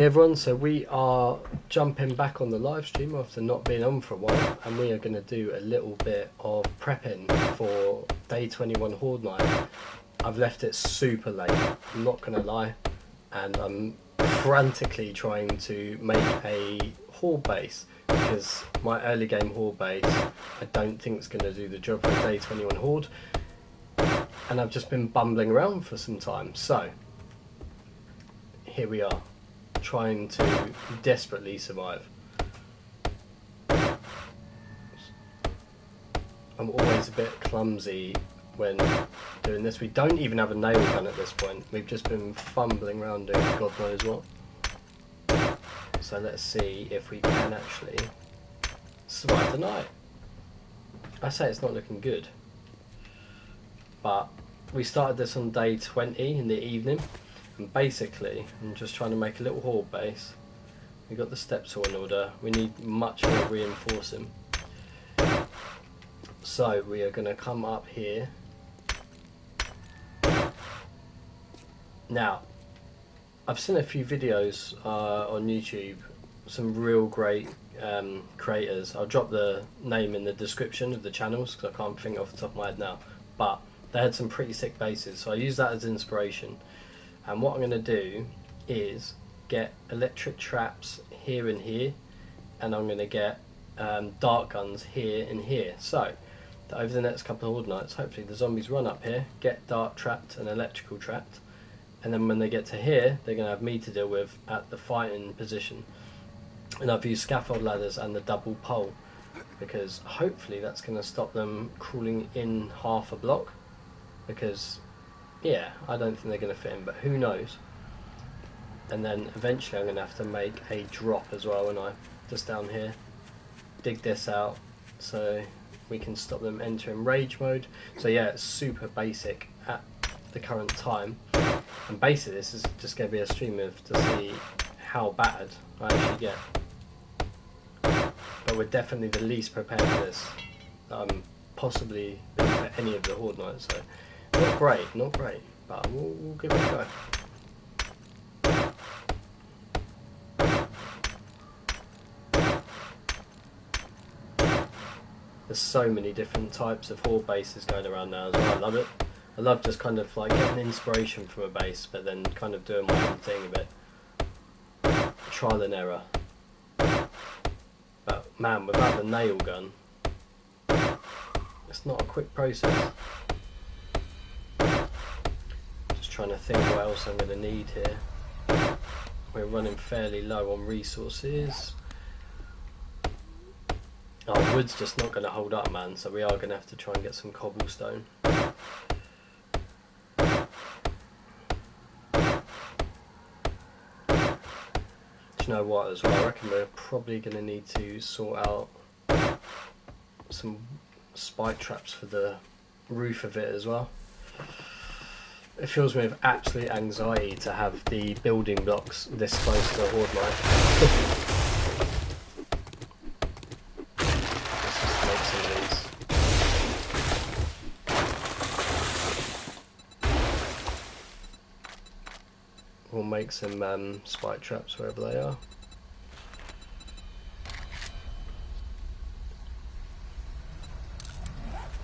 Hey everyone, so we are jumping back on the live stream after not being on for a while, and we are going to do a little bit of prepping for day 21 Horde night. I've left it super late, I'm not going to lie, and I'm frantically trying to make a Horde base because my early game Horde base I don't think is going to do the job for day 21 Horde, and I've just been bumbling around for some time, so here we are, trying to desperately survive. I'm always a bit clumsy when doing this. We don't even have a nail gun at this point. We've just been fumbling around doing God knows what. So let's see if we can actually survive the night. I say it's not looking good, but we started this on day 20 in the evening. And basically, I'm just trying to make a little horde base. We've got the steps all in order. We need much more reinforcing. So we are going to come up here. Now, I've seen a few videos on YouTube, some real great creators. I'll drop the name in the description of the channels because I can't think off the top of my head now. But they had some pretty sick bases, so I use that as inspiration. And what I'm going to do is get electric traps here and here, and I'm going to get dart guns here and here, so that over the next couple of Horde nights hopefully the zombies run up here, get dart trapped and electrical trapped, and then when they get to here they're going to have me to deal with at the fighting position. And I've used scaffold ladders and the double pole because hopefully that's going to stop them crawling in half a block, because yeah, I don't think they're going to fit in, but who knows. And then eventually I'm going to have to make a drop as well, when I just down here dig this out so we can stop them entering rage mode. So yeah, it's super basic at the current time, and basically this is just going to be a stream of to see how bad I actually get. But we're definitely the least prepared for this possibly been for any of the Horde nights, so not great, but we'll give it a go. There's so many different types of Horde bases going around now as well. I love it. I love just kind of like getting inspiration from a base, but then kind of doing my own thing a bit. Trial and error. But man, without the nail gun, it's not a quick process. Trying to think what else I'm going to need here. We're running fairly low on resources. Our wood's just not going to hold up, man, so we are going to have to try and get some cobblestone. Do you know what as well? I reckon we're probably going to need to sort out some spike traps for the roof of it as well. It fills me with absolute anxiety to have the building blocks this close to the Horde life. Let's just make some of these. We'll make some spike traps wherever they are.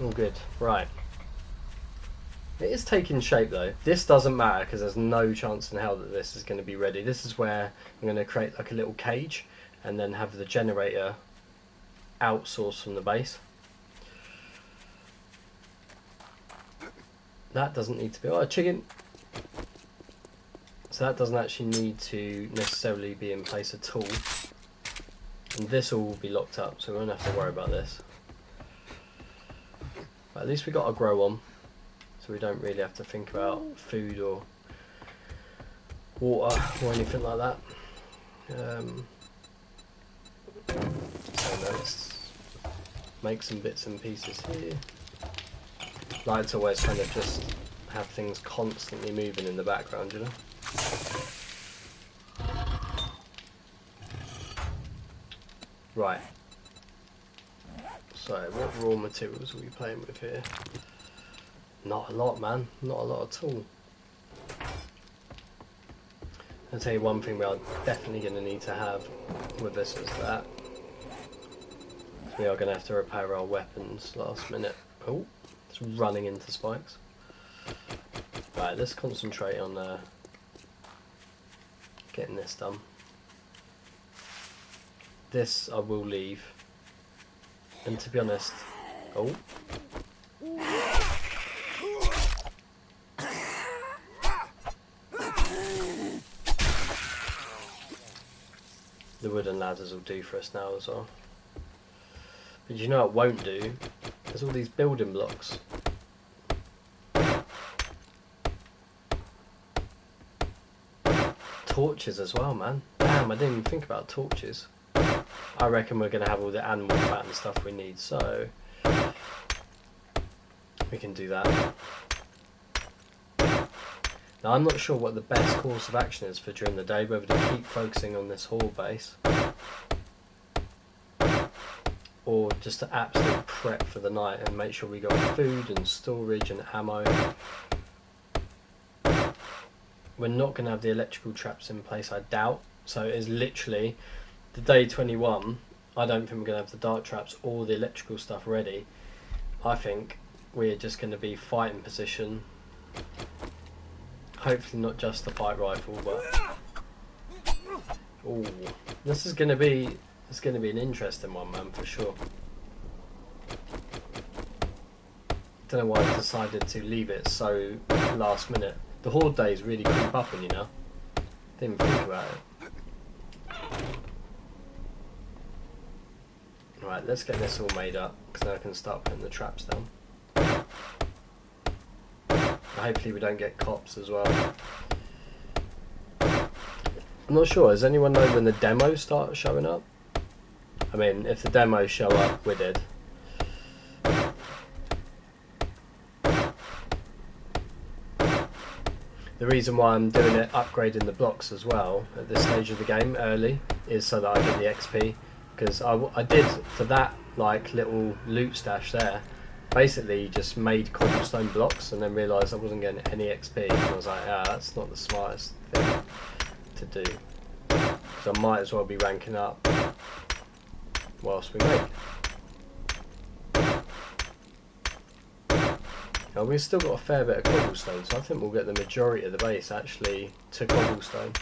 All good, right. It is taking shape though. This doesn't matter because there's no chance in hell that this is going to be ready. This is where I'm going to create like a little cage and then have the generator outsourced from the base. That doesn't need to be... oh, a chicken! So that doesn't actually need to necessarily be in place at all. And this all will be locked up, so we won't have to worry about this. But at least we got our grow on. So we don't really have to think about food or water or anything like that. So let's make some bits and pieces here. Like to always kind of just have things constantly moving in the background, you know. Right. So what raw materials are we playing with here? Not a lot, man. Not a lot at all. I'll tell you one thing we are definitely going to need to have with us is that we are going to have to repair our weapons last minute. Oh, it's running into spikes. Right, let's concentrate on getting this done. This I will leave. And to be honest, oh. The wooden ladders will do for us now as well. But you know what won't do? There's all these building blocks. Torches as well, man. Damn, I didn't even think about torches. I reckon we're going to have all the animal fat and stuff we need, so we can do that. Now, I'm not sure what the best course of action is for during the day, whether to keep focusing on this Horde base or just to absolutely prep for the night and make sure we got food and storage and ammo. We're not going to have the electrical traps in place, I doubt. So it is literally the day 21. I don't think we're going to have the dart traps or the electrical stuff ready. I think we're just going to be fighting position. Hopefully not just the fight rifle, but oh, this is going to be an interesting one, man, for sure. Don't know why I decided to leave it so last minute. The Horde days really creep up on you now. Didn't even think about it. Right, let's get this all made up, because now I can start putting the traps down. Hopefully we don't get cops as well. I'm not sure, does anyone know when the demos start showing up? I mean, if the demos show up, we're dead. The reason why I'm doing it, upgrading the blocks as well at this stage of the game early, is so that I get the XP. Because I did, for that like little loot stash there, basically just made cobblestone blocks and then realised I wasn't getting any XP. And I was like, that's not the smartest thing to do. So I might as well be ranking up whilst we make. Now we've still got a fair bit of cobblestone, so I think we'll get the majority of the base actually to cobblestone.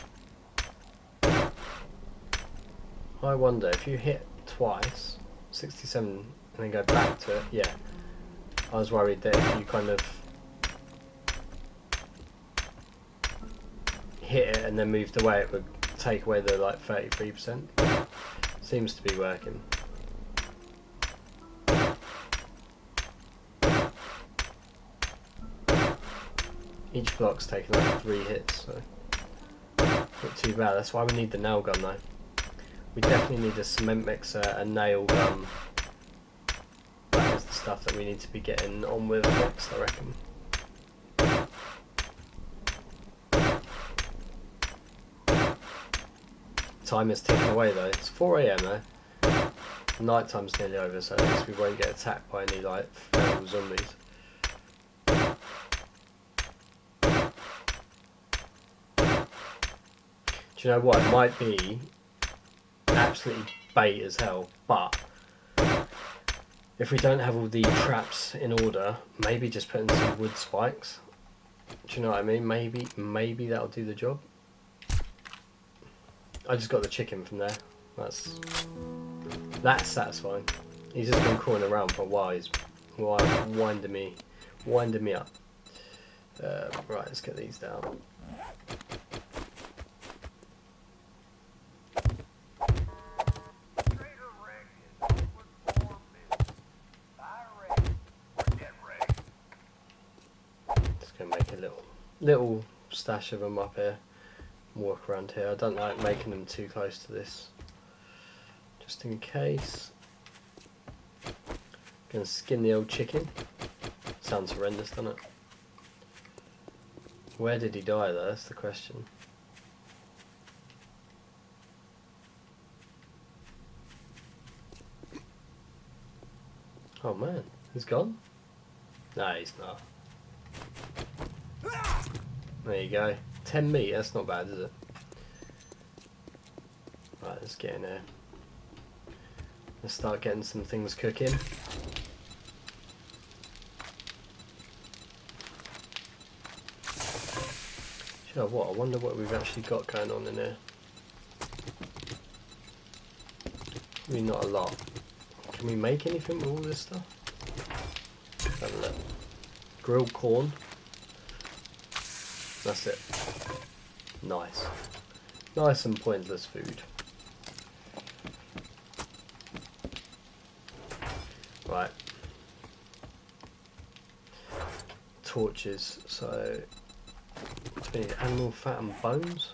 I wonder if you hit twice, 67, and then go back to it. Yeah, I was worried that if you kind of hit it and then moved away, it would take away the like 33%. Seems to be working. Each block's taking like 3 hits, so not too bad. That's why we need the nail gun though. We definitely need a cement mixer, a nail gun. That is the stuff that we need to be getting on with next, I reckon. Time is ticking away though. It's 4 AM though. Night time's nearly over, so at least we won't get attacked by any like feral zombies. Do you know what? It might be absolutely bait as hell, but if we don't have all the traps in order, maybe just put in some wood spikes. Do you know what I mean? Maybe that'll do the job. I just got the chicken from there. That's satisfying. He's just been crawling around for a while. He's winding me up. Right, let's get these down. Little stash of them up here, walk around here. I don't like making them too close to this, just in case. Gonna skin the old chicken. Sounds horrendous, doesn't it? Where did he die though? That's the question. Oh man, he's gone? No, he's not. There you go. 10 meat, that's not bad, is it? Right, let's get in there. Let's start getting some things cooking. You know what? I wonder what we've actually got going on in here. Probably not a lot. Can we make anything with all this stuff? Have a look. Grilled corn. That's it. Nice. Nice and pointless food. Right. Torches. So, we need animal fat and bones.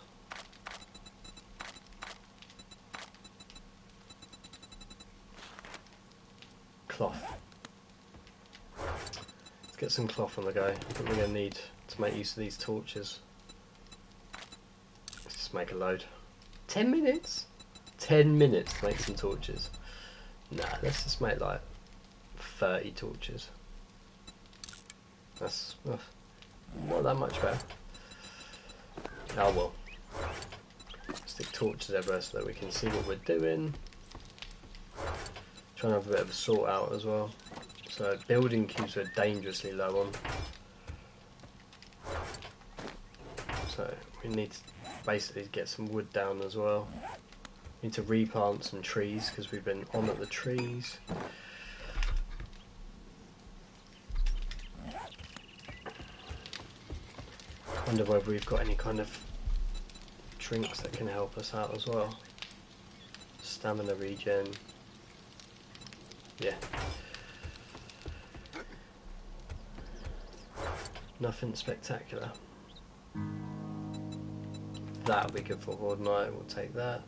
Cloth. Let's get some cloth on the go. I think we're going to need to make use of these torches. Let's just make a load. 10 minutes? 10 minutes to make some torches. Nah, let's just make like 30 torches. That's not that much better. Oh well. Stick torches everywhere so that we can see what we're doing. Trying to have a bit of a sort out as well. So building cubes are dangerously low on. So we need to basically get some wood down as well. Need to replant some trees because we've been on at the trees. Wonder whether we've got any kind of drinks that can help us out as well. Stamina regen. Yeah. Nothing spectacular. That'll be good for Horde night. We'll take that.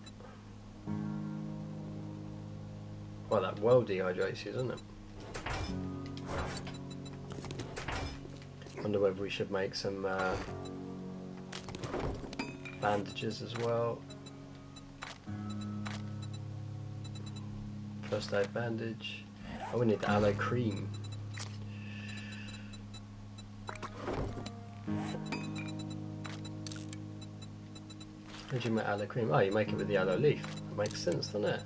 Well, that well dehydrates you, doesn't it? Wonder whether we should make some bandages as well. First aid bandage. Oh, we need the aloe cream. How do you make aloe cream? Oh, you make it with the aloe leaf. That makes sense, doesn't it?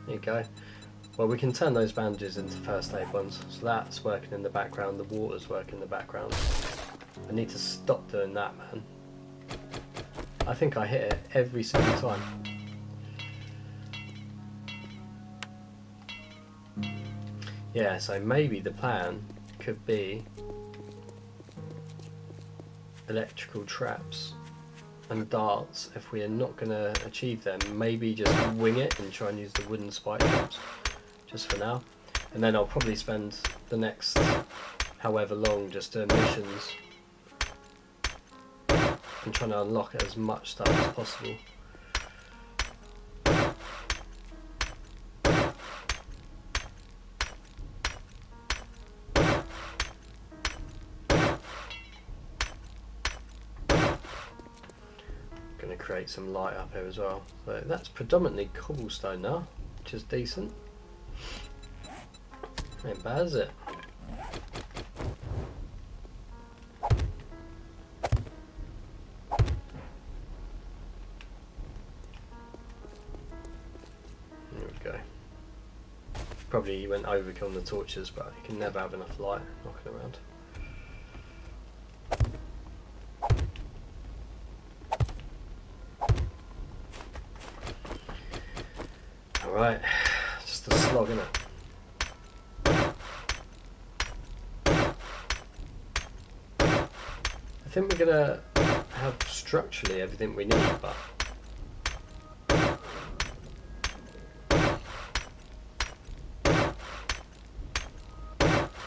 There you go. Well, we can turn those bandages into first aid ones. So that's working in the background, the water's working in the background. I need to stop doing that, man. I think I hit it every single time. Yeah, so maybe the plan could be electrical traps and darts. If we are not going to achieve them, maybe just wing it and try and use the wooden spike traps just for now. And then I'll probably spend the next however long just doing missions and trying to unlock as much stuff as possible. Going to create some light up here as well. So that's predominantly cobblestone now, which is decent. Ain't bad, is it? There we go. Probably went overkill on the torches, but you can never have enough light knocking around. Alright, just a slog, innit? I think we're gonna have structurally everything we need, but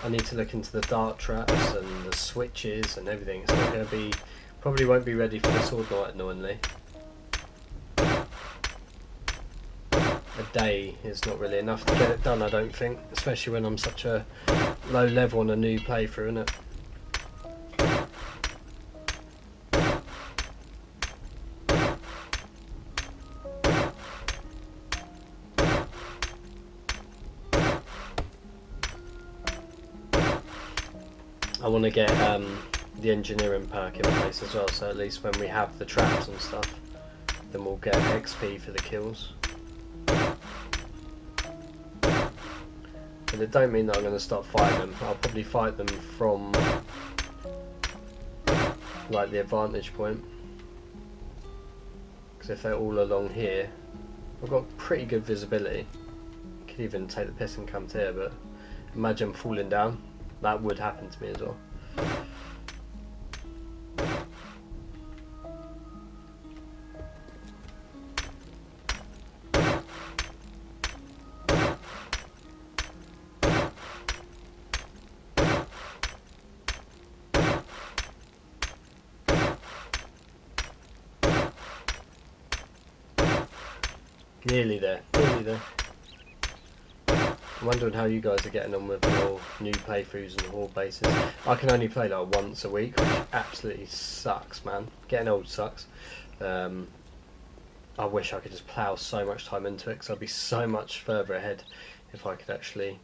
I need to look into the dart traps and the switches and everything. It's not gonna be, probably won't be ready for the sword night annoyingly. A day is not really enough to get it done, I don't think, especially when I'm such a low level on a new playthrough, innit? I want to get the engineering perk in place as well, so at least when we have the traps and stuff, then we'll get XP for the kills. But it don't mean that I'm going to stop fighting them. I'll probably fight them from like the advantage point, because if they're all along here, I've got pretty good visibility. Could even take the piss and come to here, but imagine falling down. That would happen to me as well. Nearly there, nearly there. I'm wondering how you guys are getting on with your new playthroughs and Horde bases. I can only play like once a week, which absolutely sucks, man. Getting old sucks. I wish I could just plough so much time into it, because I'd be so much further ahead if I could actually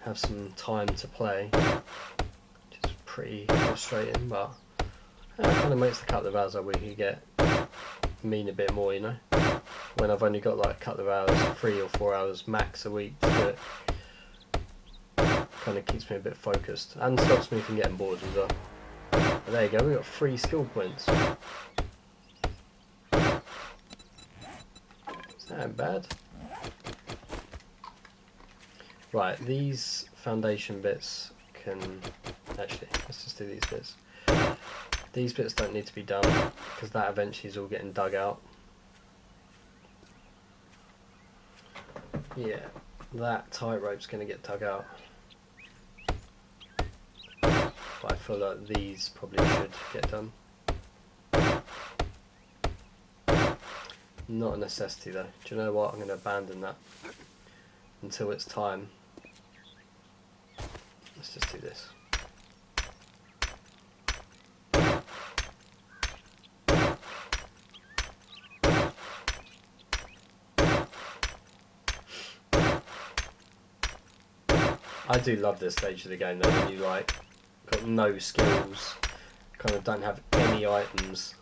have some time to play. Which is pretty frustrating, but it kind of makes the couple of hours a week you get mean a bit more, you know? When I've only got like a couple of hours, 3 or 4 hours max a week to do it. Kind of keeps me a bit focused and stops me from getting bored as well. But there you go, we got 3 skill points. Is that bad? Right, these foundation bits can... Actually, let's just do these bits. These bits don't need to be done, because that eventually is all getting dug out. Yeah, that tightrope's going to get dug out. But I feel like these probably should get done. Not a necessity though. Do you know what? I'm going to abandon that until it's time. Let's just do this. I do love this stage of the game though, when you like got no skills, kind of don't have any items.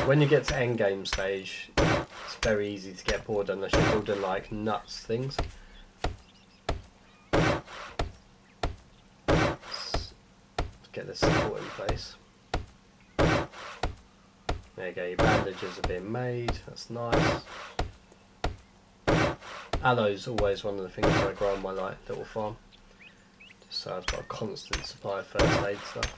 When you get to end game stage, it's very easy to get bored unless you're building like nuts things. Let's get this support in place. There you go, your bandages are being made, that's nice. Aloe's always one of the things I grow on my little farm, just so I've got a constant supply of first aid stuff.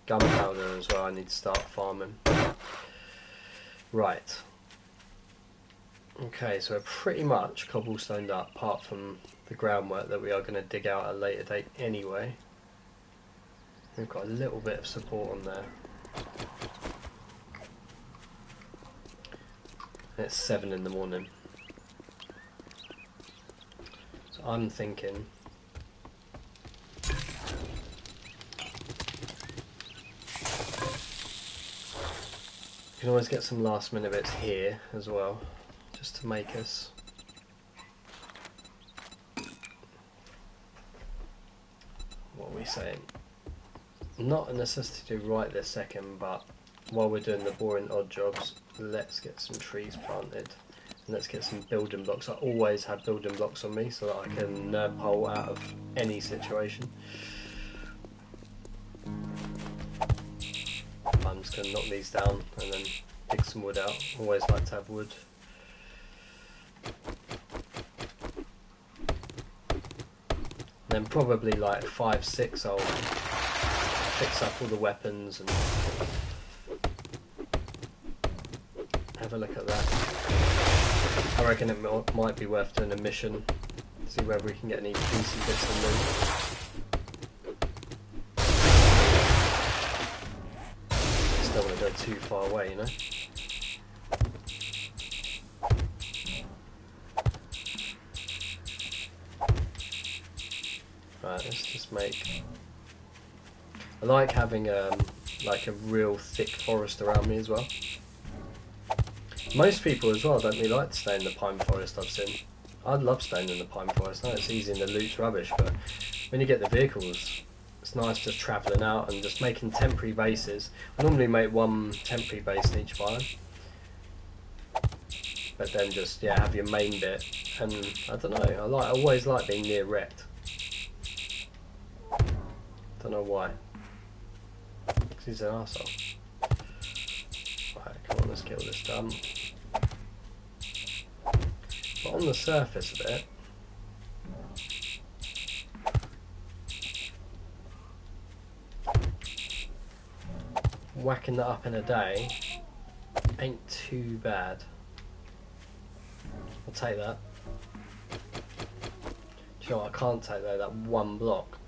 Gunpowder as well, I need to start farming. Right. Okay, so we're pretty much cobblestoned up, apart from the groundwork that we are going to dig out at a later date anyway. We've got a little bit of support on there. And it's 7 in the morning. So I'm thinking... You can always get some last minute bits here as well, just to make us... What are we saying? Not a necessity to right this second, but while we're doing the boring odd jobs, let's get some trees planted. And let's get some building blocks. I always have building blocks on me so that I can nerd pole out of any situation. I'm just going to knock these down and then dig some wood out. Always like to have wood. Then probably like 5, 6 I'll fix up all the weapons and have a look at that. I reckon it might be worth doing a mission, see whether we can get any decent bits of loot. Just don't want to go too far away, you know. Right, let's just make... I like having like a real thick forest around me as well. Most people as well don't really like to stay in the pine forest, I've seen. I'd love staying in the pine forest. I know it's easy and the loot's rubbish, but when you get the vehicles, it's nice just travelling out and just making temporary bases. I normally make one temporary base in each biome, but then just have your main bit. And I don't know, I always like being near wrecked. Don't know why. Because he's an arsehole. Right, come on, let's get all this done. But on the surface of it, whacking that up in a day ain't too bad. I'll take that. Do you know what, I can't take that one block.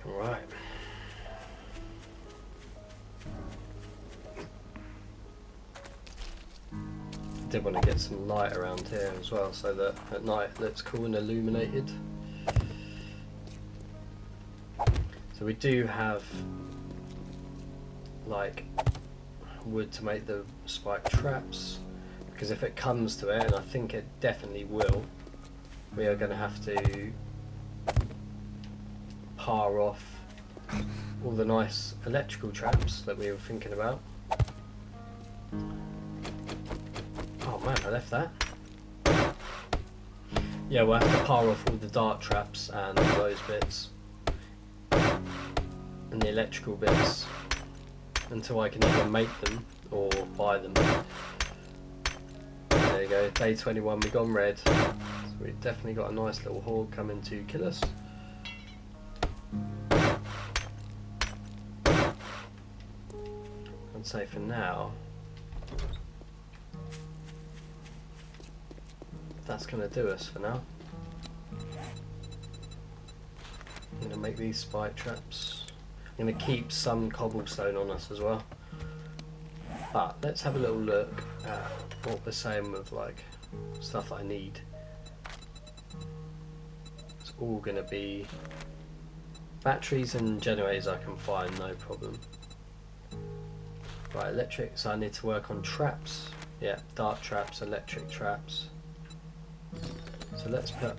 Right. I did want to get some light around here as well, so that at night it looks cool and illuminated. So we do have like wood to make the spike traps, because if it comes to it, and I think it definitely will, we are going to have to par off all the nice electrical traps that we were thinking about. Oh man, I left that. Yeah, we'll have to par off all the dart traps and those bits and the electrical bits until I can either make them or buy them. There you go, day 21, we've gone red. So we've definitely got a nice little horde coming to kill us. I'd say for now, that's going to do us for now. I'm going to make these spike traps. I'm going to keep some cobblestone on us as well. But let's have a little look at what we're saying with like stuff I need. It's all going to be batteries and generators I can find, no problem. Right, electric, so I need to work on traps. Yeah, dart traps, electric traps. So let's put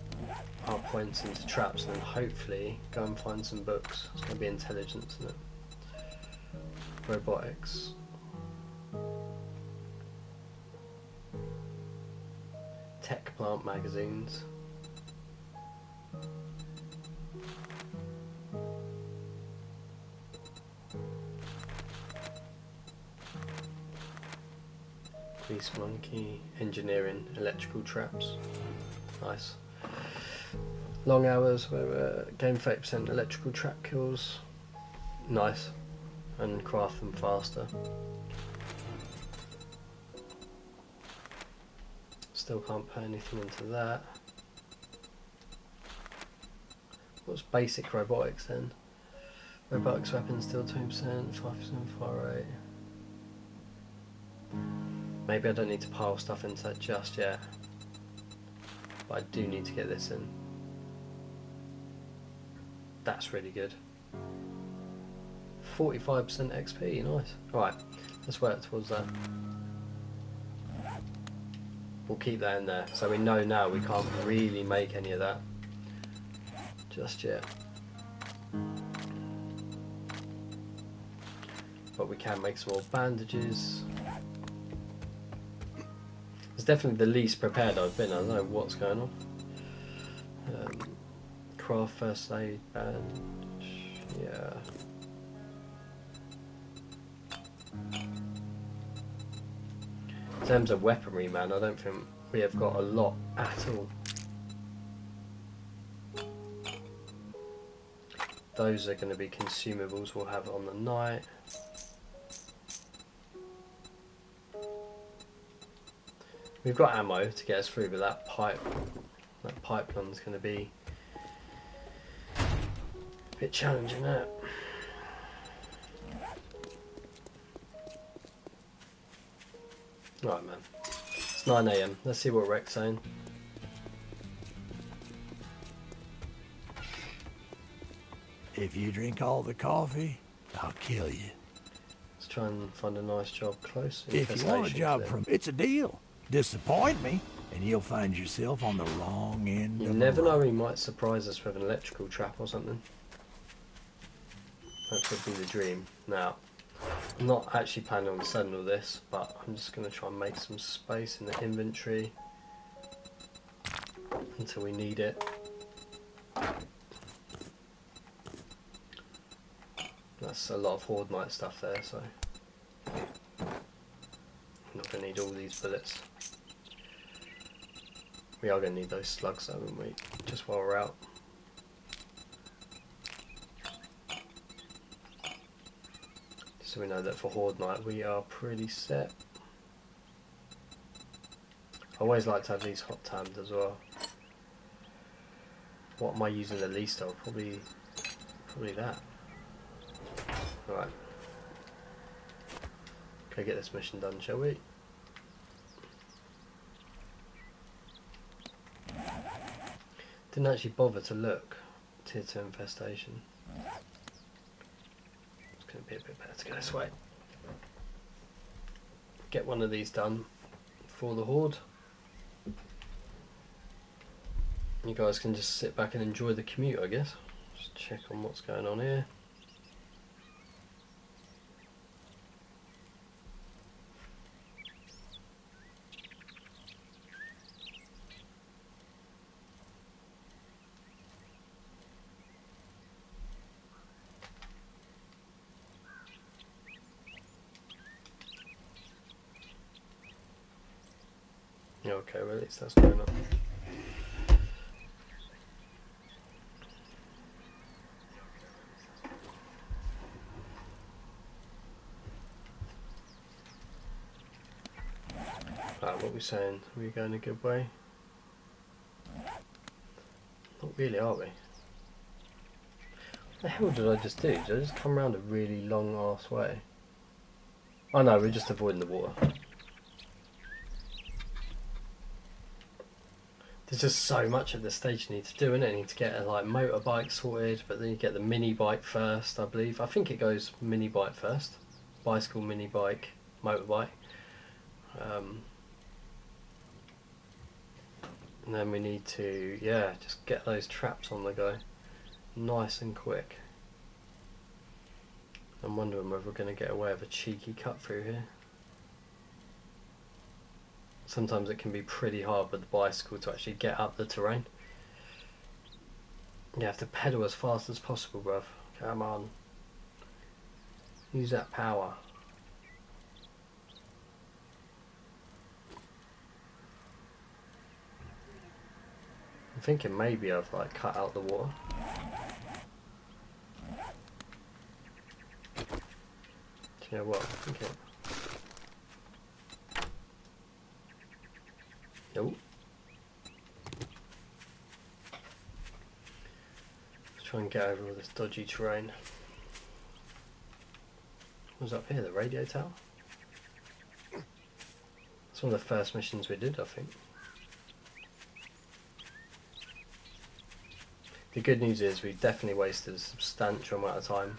our points into traps and then hopefully go and find some books. It's going to be intelligence, isn't it? Robotics. Tech plant magazines. Police monkey, engineering, electrical traps. Nice. Long hours where we're gain 30% electrical trap kills. Nice. And craft them faster. Still can't put anything into that. What's basic robotics then? Robotics weapons still 2%, 5% fire rate. Maybe I don't need to pile stuff into that just yet, but I do need to get this in. That's really good. 45% XP, nice. Alright, let's work towards that. We'll keep that in there, so we know now we can't really make any of that just yet. But we can make some more bandages. It's definitely the least prepared I've been. I don't know what's going on. Craft first aid bandage. Yeah. In terms of weaponry, man, I don't think we have got a lot at all. Those are going to be consumables we'll have on the night. We've got ammo to get us through, but that pipeline's going to be a bit challenging, isn't it? Right, man. It's 9 AM. Let's see what Rec's saying. If you drink all the coffee, I'll kill you. Let's try and find a nice job close. If you want a job from... It's a deal. Disappoint me, and you'll find yourself on the wrong end of the rope. You never know, he might surprise us with an electrical trap or something. That could be the dream. Now, I'm not actually planning on selling all this, but I'm just going to try and make some space in the inventory until we need it. That's a lot of Horde Knight stuff there, so I'm not going to need all these bullets. We are going to need those slugs though, aren't we? Just while we're out. So we know that for Horde Knight we are pretty set. I always like to have these hot tabs as well. What am I using the least of? Probably that. Alright. Okay, get this mission done, shall we? Didn't actually bother to look. Tier 2 infestation. It's going to be a bit better to go this way. Get one of these done for the Horde. You guys can just sit back and enjoy the commute, I guess. Just check on what's going on here. Yeah, okay, well at least that's going on. Right, what are we saying? Are we going a good way? Not really, are we? What the hell did I just do? Did I just come around a really long ass way? Oh no, we're just avoiding the water. There's just so much at this stage you need to do, innit? You need to get a like motorbike sorted, but then you get the mini bike first, I believe. I think it goes mini bike first. Bicycle, mini bike, motorbike. And then we need to, yeah, just get those traps on the go. Nice and quick. I'm wondering whether we're going to get away with a cheeky cut through here. Sometimes it can be pretty hard with the bicycle to actually get up the terrain. You have to pedal as fast as possible, bruv. Come on. Use that power. I'm thinking maybe I've like cut out the water. Do you know what? I'm thinking. Nope. Let's try and get over all this dodgy terrain. What was up here? The radio tower? It's one of the first missions we did, I think. The good news is we definitely wasted a substantial amount of time.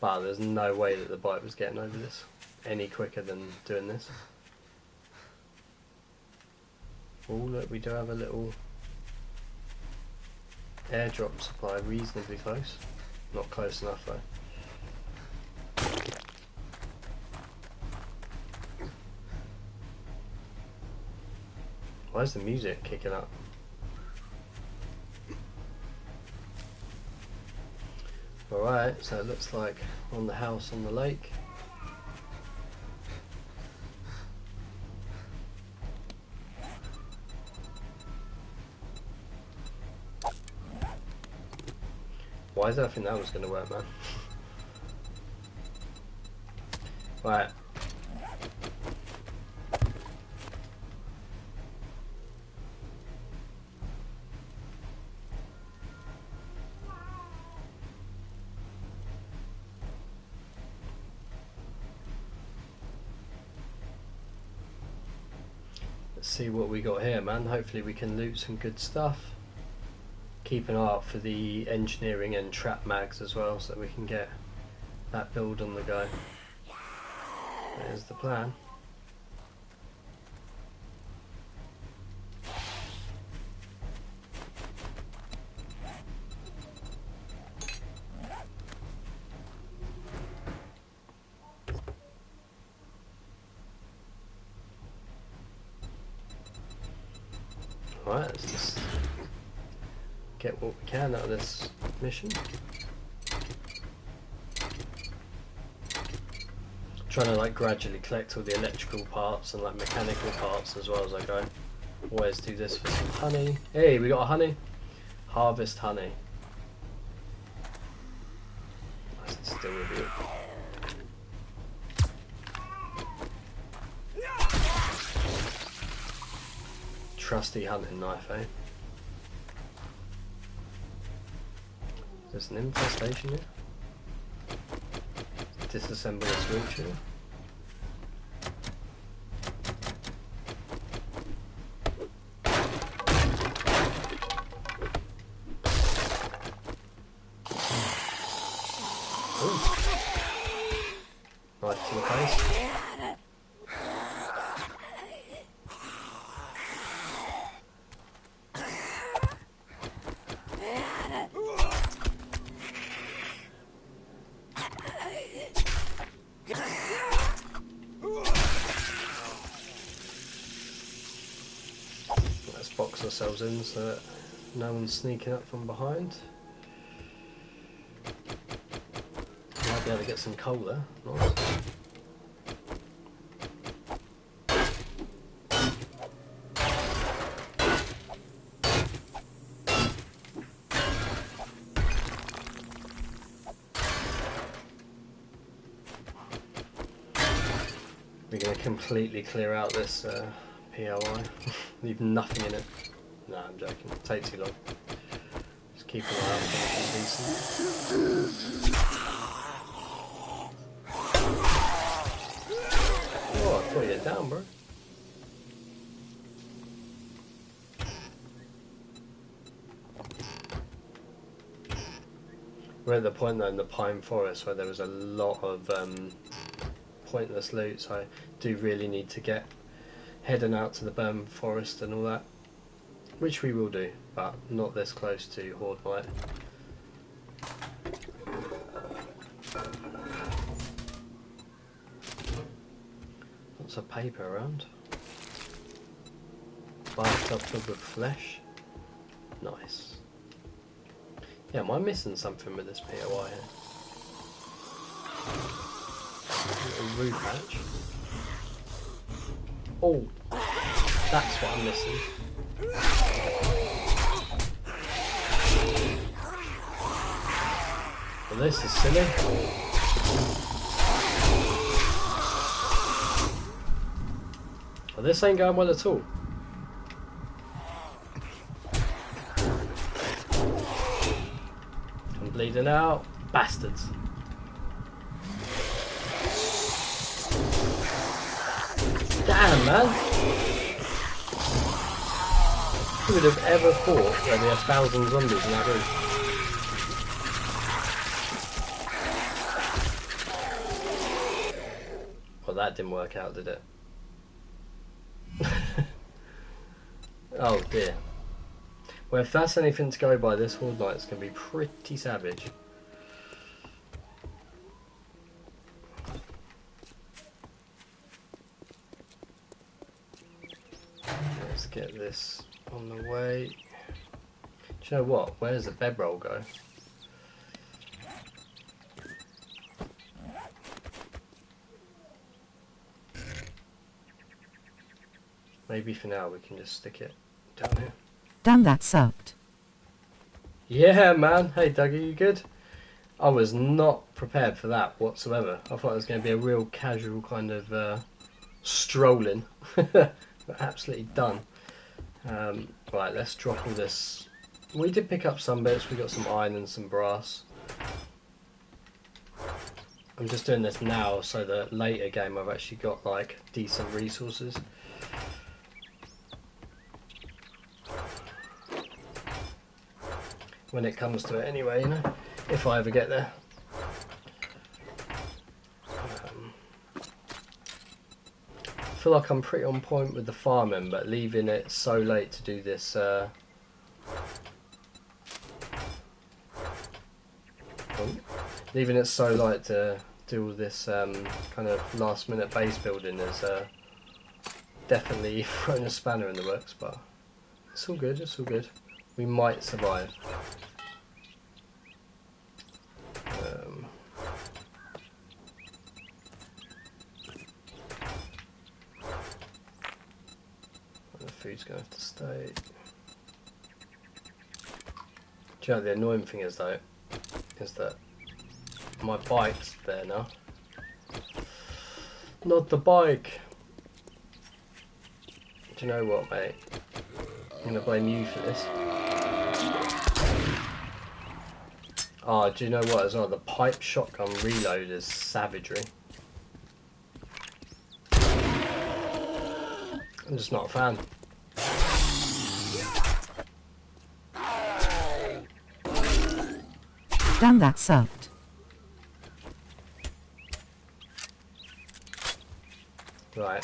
But there's no way that the bike was getting over this any quicker than doing this. Oh look, we do have a little airdrop supply reasonably close. Not close enough though. Why is the music kicking up? Alright, so it looks like we're on the house on the lake. Why did I think that was going to work, man? Right. see what we got here, man. Hopefully we can loot some good stuff. Keep an eye out for the engineering and trap mags as well, so we can get that build on the go. There's the plan. Alright, let's just get what we can out of this mission. Trying to like gradually collect all the electrical parts and like mechanical parts as well as I go. Always do this for some honey. Hey, we got a honey. Harvest honey. Let's deal with it. Trusty hunting knife, eh? There's an infestation here. Disassemble this wheelchair. Knife to the face. Let's box ourselves in so that no one's sneaking up from behind. Might be able to get some coal there. Nice. We're going to completely clear out this POI. Leave nothing in it. No, I'm joking. It'll take too long. Just keep an eye out for anything decent. Oh, I thought you were down, bro. We're at the point though in the pine forest where there was a lot of pointless loot, so I do really need to get heading out to the burn forest and all that, which we will do, but not this close to Horde Night. Lots of paper around. Bathtub filled with flesh. Nice. Yeah, am I missing something with this POI here? Little roof hatch. Oh, that's what I'm missing. Well, this is silly. Well, this ain't going well at all. I'm bleeding out. Bastards. Damn, man. Who would have ever thought there'd be 1,000 zombies in that room? Well, that didn't work out, did it? Oh dear. Well, if that's anything to go by, this Horde Night's going to be pretty savage. Let's get this on the way. Do you know what? Where does the bedroll go? Maybe for now we can just stick it down here. Damn, that sucked. Yeah, man. Hey, Dougie, you good? I was not prepared for that whatsoever. I thought it was going to be a real casual kind of strolling. But absolutely done. Right, let's drop all this. We did pick up some bits. We got some iron and some brass. I'm just doing this now so that later game I've actually got like decent resources. when it comes to it anyway, you know, if I ever get there. I feel like I'm pretty on point with the farming, but leaving it so late to do this leaving it so late to do all this kind of last minute base building is definitely thrown a spanner in the works, but it's all good, it's all good. We might survive. The food's going to have to stay. Do you know what the annoying thing is though? Is that my bike's there now. Not the bike! Do you know what, mate? I'm going to blame you for this. Oh, do you know what as well? The pipe shotgun reload is savagery. I'm just not a fan. Damn, that sucked. Right.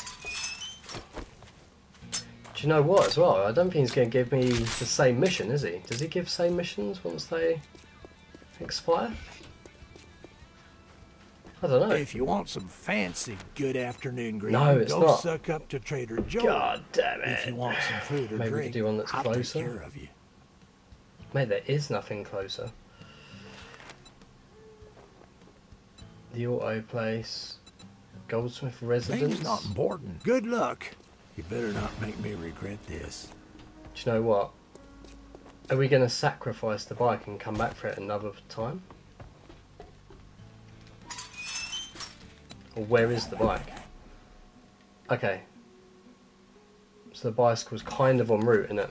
Do you know what as well? I don't think he's going to give me the same mission, is he? Does he give same missions once they expire? I don't know. If you want some fancy good afternoon greeting, No, it's go not. suck up to Trader Joe. God damn it. If you want some food or Maybe we drink, could do one that's I'll closer. take care of you. Mate, there is nothing closer. The auto place. Goldsmith residence. Name's not important. Good luck. You better not make me regret this. Do you know what? Are we going to sacrifice the bike and come back for it another time? Or where is the bike? Okay. So the bicycle's kind of en route, isn't it?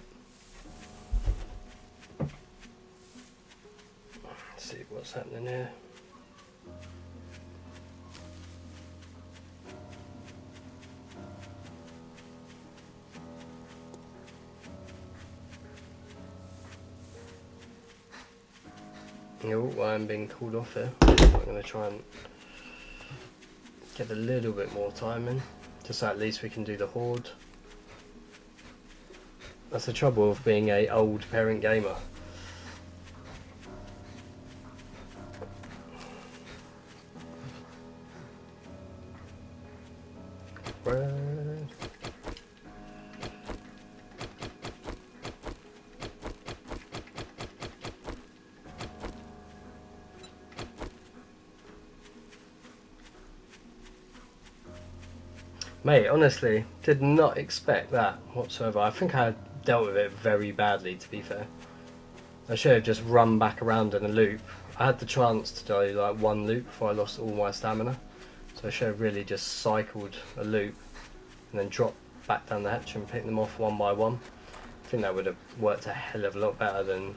Let's see what's happening here. Oh, I'm being called off here. I'm going to try and get a little bit more time in, just so at least we can do the Horde. That's the trouble of being a old parent gamer. Bread. Mate, honestly, did not expect that whatsoever. I think I dealt with it very badly, to be fair. I should have just run back around in a loop. I had the chance to do like one loop before I lost all my stamina. So I should have really just cycled a loop and then dropped back down the hatch and picked them off one by one. I think that would have worked a hell of a lot better than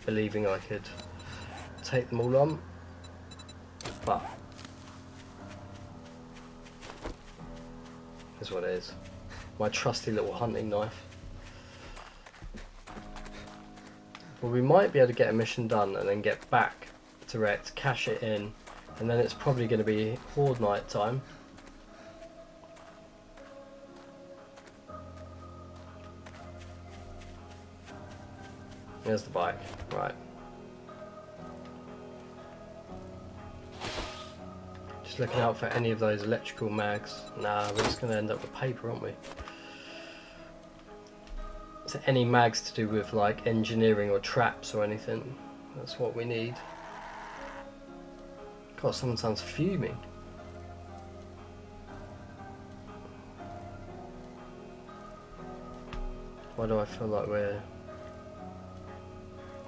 believing I could take them all on. But is what it is. My trusty little hunting knife. Well, we might be able to get a mission done and then get back to Rect, cash it in, and then it's probably going to be Horde night time. There's the bike, right. Just looking out for any of those electrical mags. Nah, we're just going to end up with paper, aren't we? So any mags to do with like engineering or traps or anything, that's what we need. God, someone sounds fuming. Why do I feel like we're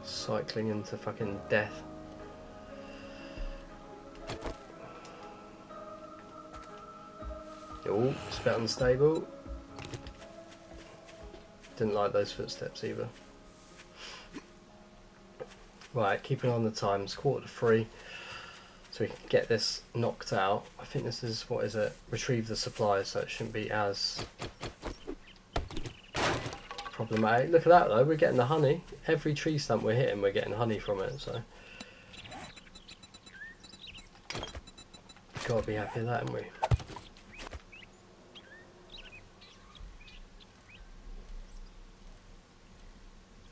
cycling into fucking death? Oh, it's a bit unstable. Didn't like those footsteps either. Right, keeping on the time, it's 2:45, so we can get this knocked out. I think this is, what is it? Retrieve the supplies, so it shouldn't be as problematic. Look at that though, we're getting the honey. Every tree stump we're hitting, we're getting honey from it, so gotta be happy with that, haven't we?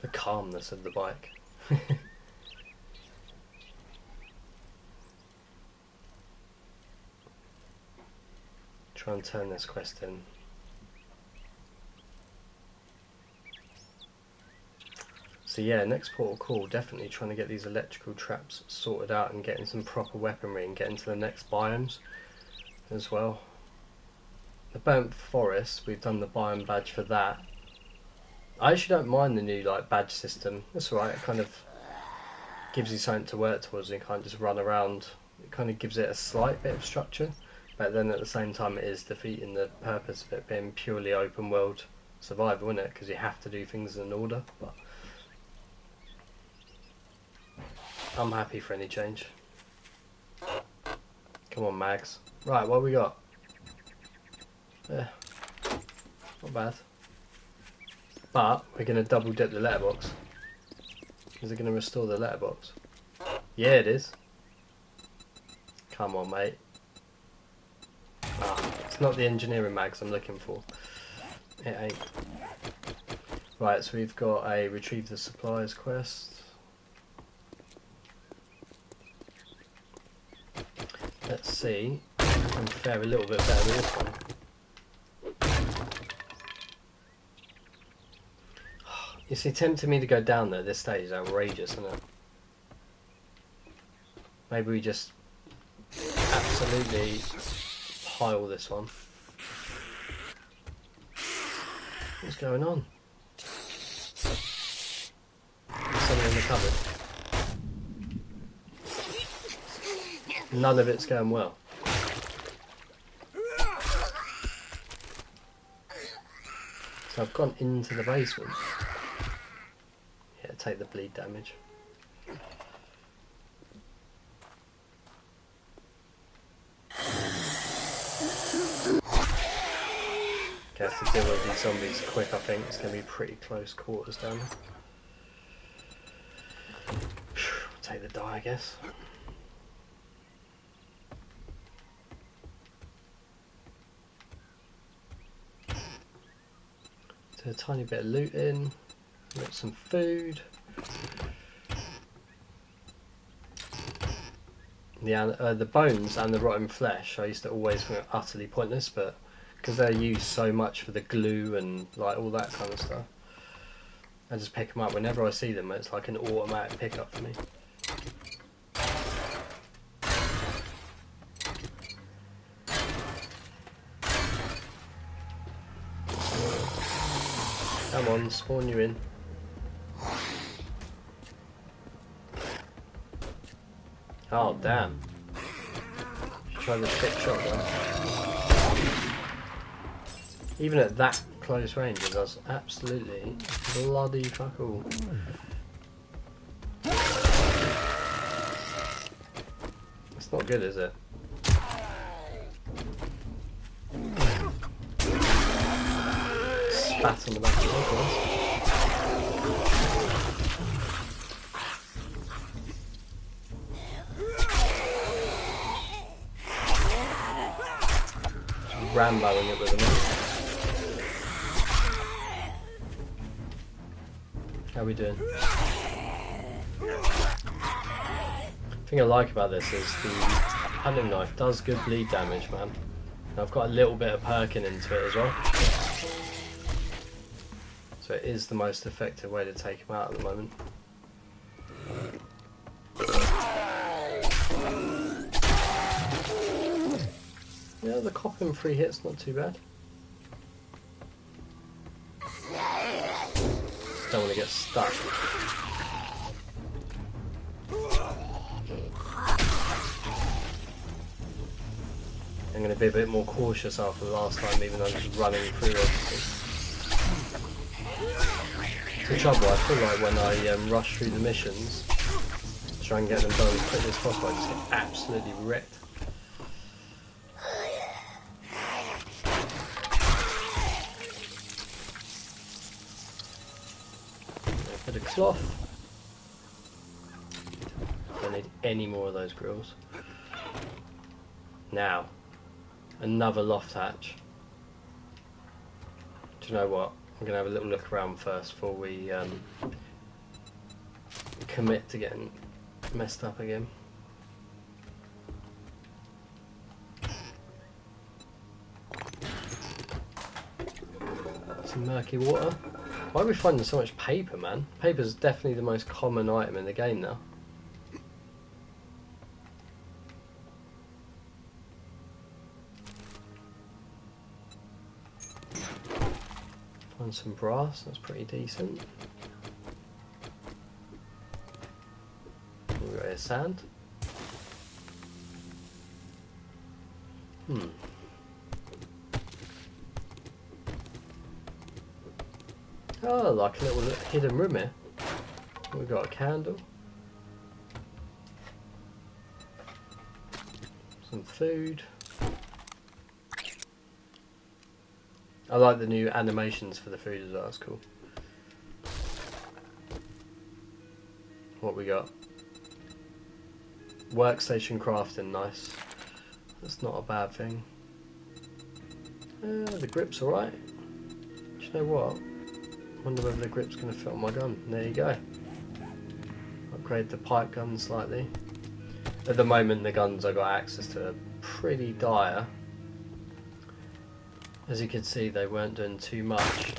The calmness of the bike. Try and turn this quest in. So yeah, next port of call, definitely trying to get these electrical traps sorted out and getting some proper weaponry and getting to the next biomes as well. The burnt forest, we've done the biome badge for that. I actually don't mind the new like badge system. That's alright, it kind of gives you something to work towards and you can't just run around. It kind of gives it a slight bit of structure, but then at the same time it is defeating the purpose of it being purely open world survival, isn't it? Because you have to do things in order. But I'm happy for any change. Come on, Mags. Right, what we got? Yeah, not bad. But we're going to double dip the letterbox. Is it going to restore the letterbox? Yeah, it is. Come on, mate. Ah, it's not the engineering mags I'm looking for. It ain't. Right, so we've got a retrieve the supplies quest. Let's see if I can fare a little bit better with this one. You see, tempting me to go down there at this stage is outrageous, isn't it? Maybe we just absolutely pile this one. What's going on? There's something in the cupboard. None of it's going well. So I've gone into the basement. Yeah, take the bleed damage. Okay, I have to deal with these zombies quick, I think. It's going to be pretty close quarters down there. Take the die, I guess. Do a tiny bit of looting. Get some food. The bones and the rotten flesh I used to always think were utterly pointless, but because they're used so much for the glue and like all that kind of stuff, I just pick them up whenever I see them. It's like an automatic pickup for me. Come on, spawn you in. Oh damn. Try the trick shot there. Even at that close range it does absolutely bloody fuck all. It's not good, is it? Spat on the back of the head. Ramboing it with them. How are we doing? The thing I like about this is the hunting knife does good bleed damage, man. And I've got a little bit of perking into it as well. So it is the most effective way to take him out at the moment. Yeah, the copping 3 hits, not too bad. Don't want to get stuck. I'm going to be a bit more cautious after the last time, even though I'm just running through everything. It's the trouble, I feel like when I rush through the missions, try and get them done as quickly as possible, I just get absolutely wrecked. cloth. Don't need any more of those grills. Now, another loft hatch. Do you know what? I'm going to have a little look around first before we commit to getting messed up again. Some murky water. Why are we finding so much paper, man? Paper's definitely the most common item in the game now. Find some brass, that's pretty decent. We've got here sand. Oh, like a little hidden room here. We've got a candle. Some food. I like the new animations for the food as well, that's cool. What we got? Workstation crafting, nice. That's not a bad thing. The grip's alright. Do you know what? Wonder whether the grip's going to fit on my gun. There you go. Upgrade the pipe gun slightly. At the moment the guns I got access to are pretty dire. As you can see, they weren't doing too much.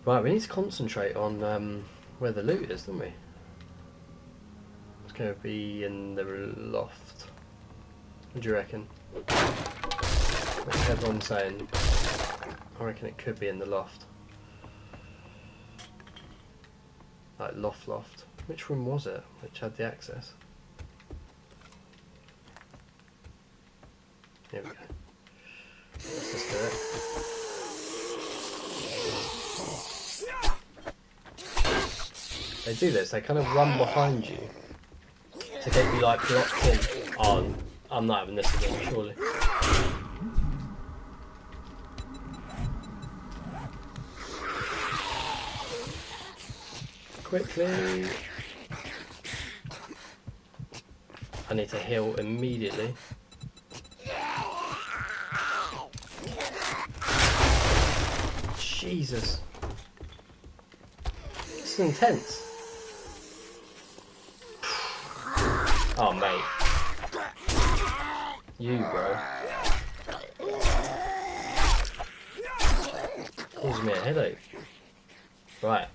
Right, we need to concentrate on where the loot is, don't we? It's going to be in the loft. What do you reckon? What's everyone saying? I reckon it could be in the loft. Like loft. Which room was it which had the access? Here we go. Let's just do it. They do this, they kind of run behind you to get you like blocked in. Oh, I'm not having this again, surely. Quickly. I need to heal immediately. Jesus. This is intense. Oh, mate. You, bro. Gives me a headache. Right.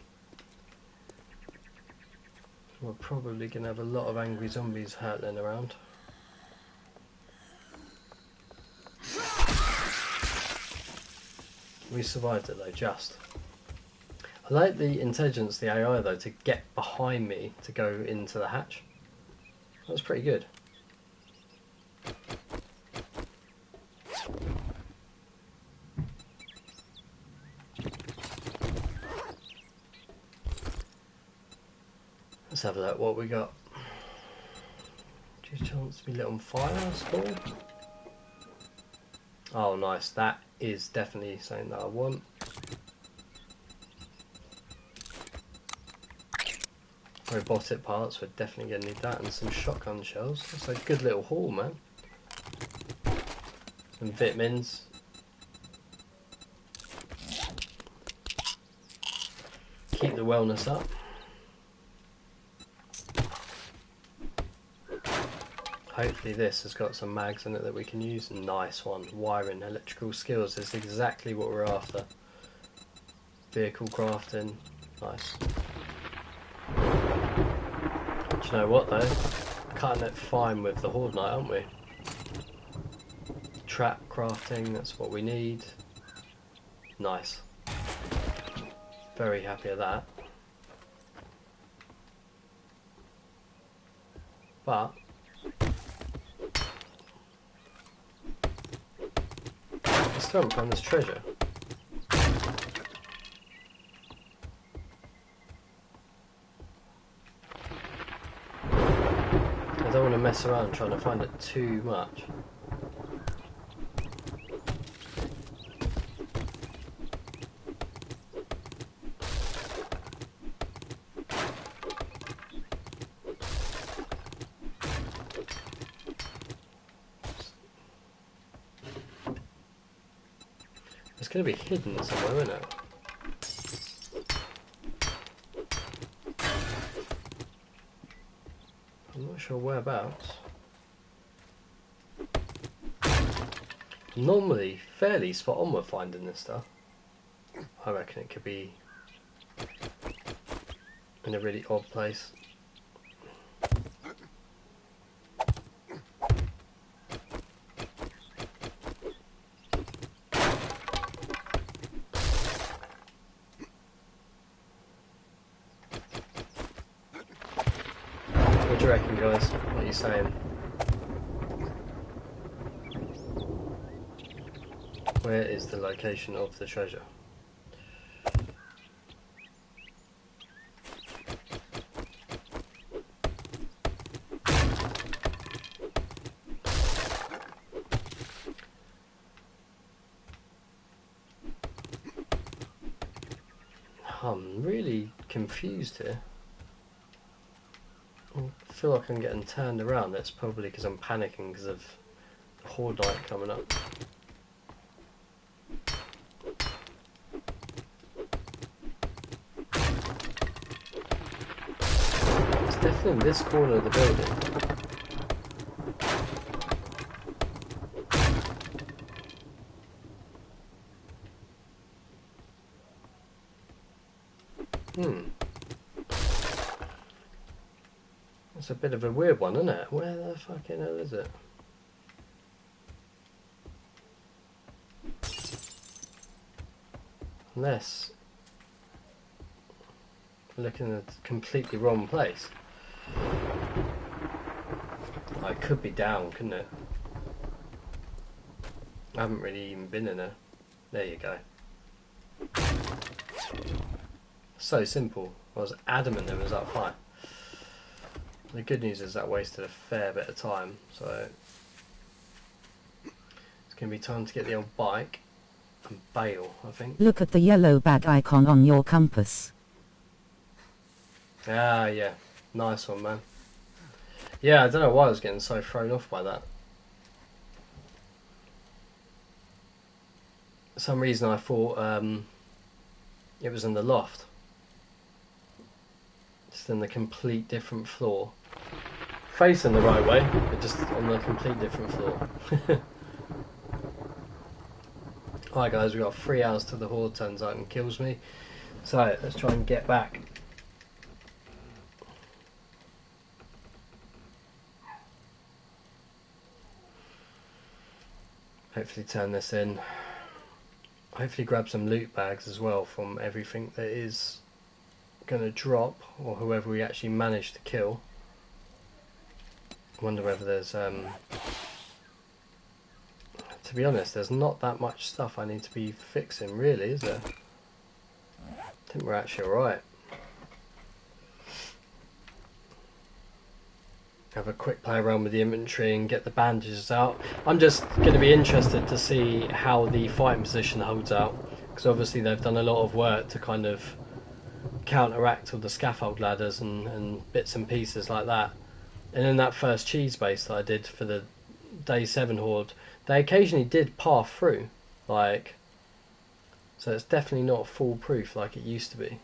We're probably going to have a lot of angry zombies hurtling around. We survived it though, just. I like the intelligence, the AI though, to get behind me to go into the hatch. That was pretty good. Let's have a look what we got. Just chance to be lit on fire, that's cool. Oh nice, that is definitely something that I want. Robotic parts, we're definitely going to need that, and some shotgun shells. That's a good little haul, man. Some vitamins. Keep the wellness up. Hopefully this has got some mags in it that we can use. Nice one. Wiring, electrical skills is exactly what we're after. Vehicle crafting. Nice. Do you know what though? Cutting it fine with the Horde Knight, aren't we? Trap crafting, that's what we need. Nice. Very happy with that. But I still haven't found this treasure. I don't want to mess around trying to find it too much. going to be hidden somewhere, isn't it? I'm not sure whereabouts. Normally fairly spot on with finding this stuff. I reckon it could be in a really odd place. What do you reckon, guys? What are you saying? Where is the location of the treasure? I'm really confused here. I feel like I'm getting turned around. That's probably because I'm panicking because of the Horde night coming up. It's definitely in this corner of the building. It's a bit of a weird one, isn't it? Where the fucking hell is it? Unless I'm looking at the completely wrong place. Oh, it could be down, couldn't it? I haven't really even been in there. There you go. So simple. I was adamant it was up high. The good news is that wasted a fair bit of time, so it's going to be time to get the old bike and bail, I think. Look at the yellow bag icon on your compass. Ah, yeah. Nice one, man. Yeah, I don't know why I was getting so thrown off by that. For some reason I thought it was in the loft. Just in the complete different floor. Facing the right way, but just on the complete different floor. Alright guys, we've got 3 hours till the Horde turns out and kills me. So, let's try and get back. Hopefully turn this in. Hopefully grab some loot bags as well from everything that is going to drop, or whoever we actually manage to kill. I wonder whether there's to be honest, there's not that much stuff I need to be fixing really, is there? I think we're actually alright. Have a quick play around with the inventory and get the bandages out. I'm just going to be interested to see how the fighting position holds out, because obviously they've done a lot of work to kind of counteract all the scaffold ladders and bits and pieces like that. And in that first cheese base that I did for the day 7 Horde, they occasionally did path through, like, so it's definitely not foolproof like it used to be.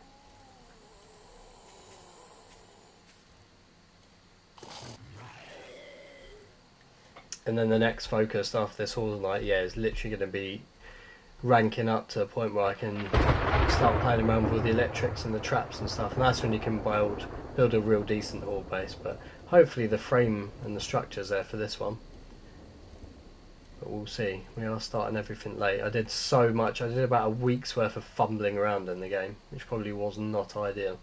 And then the next focus after this Horde night, yeah, is literally going to be ranking up to a point where I can start playing around with all the electrics and the traps and stuff, and that's when you can build a real decent Horde base. But hopefully the frame and the structure's there for this one. But we'll see. We are starting everything late. I did so much. I did about a week's worth of fumbling around in the game, which probably was not ideal.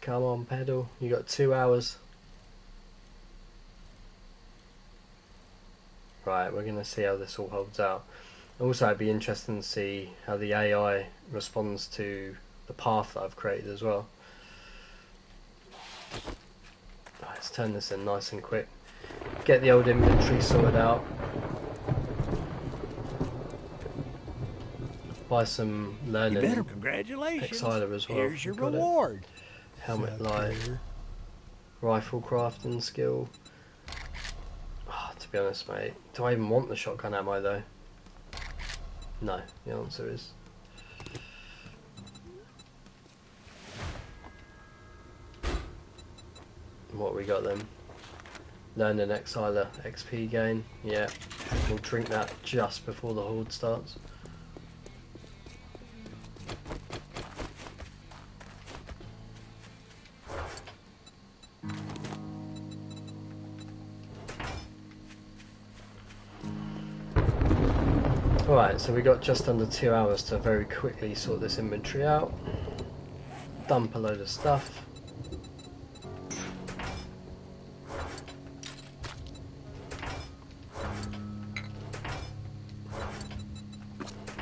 Come on, pedal. You got 2 hours. Right, we're going to see how this all holds out. Also, it'd be interesting to see how the AI responds to the path that I've created as well. Right, let's turn this in nice and quick. Get the old inventory sorted out. Buy some learning Congratulations. Exiler as well. Here's your Got reward. Helmet light. Rifle crafting skill. To be honest, mate, do I even want the shotgun ammo though? No, the answer is. What we got then? Learn an Exiler XP gain. Yeah, we'll drink that just before the Horde starts. Alright, so we got just under 2 hours to very quickly sort this inventory out. Dump a load of stuff.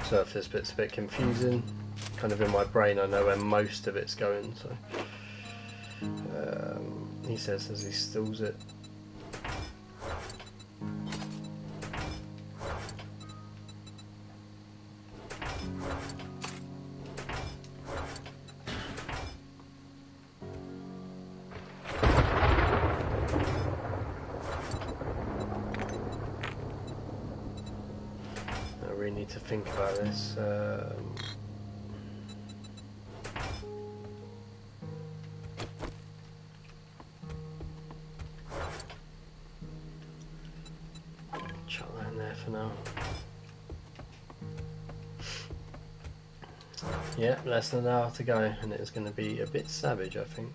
So if this bit's a bit confusing, kind of in my brain I know where most of it's going, so he says as he stills it. Need to think about this. Chuck that in there for now. Yeah, less than an hour to go, and it's going to be a bit savage, I think.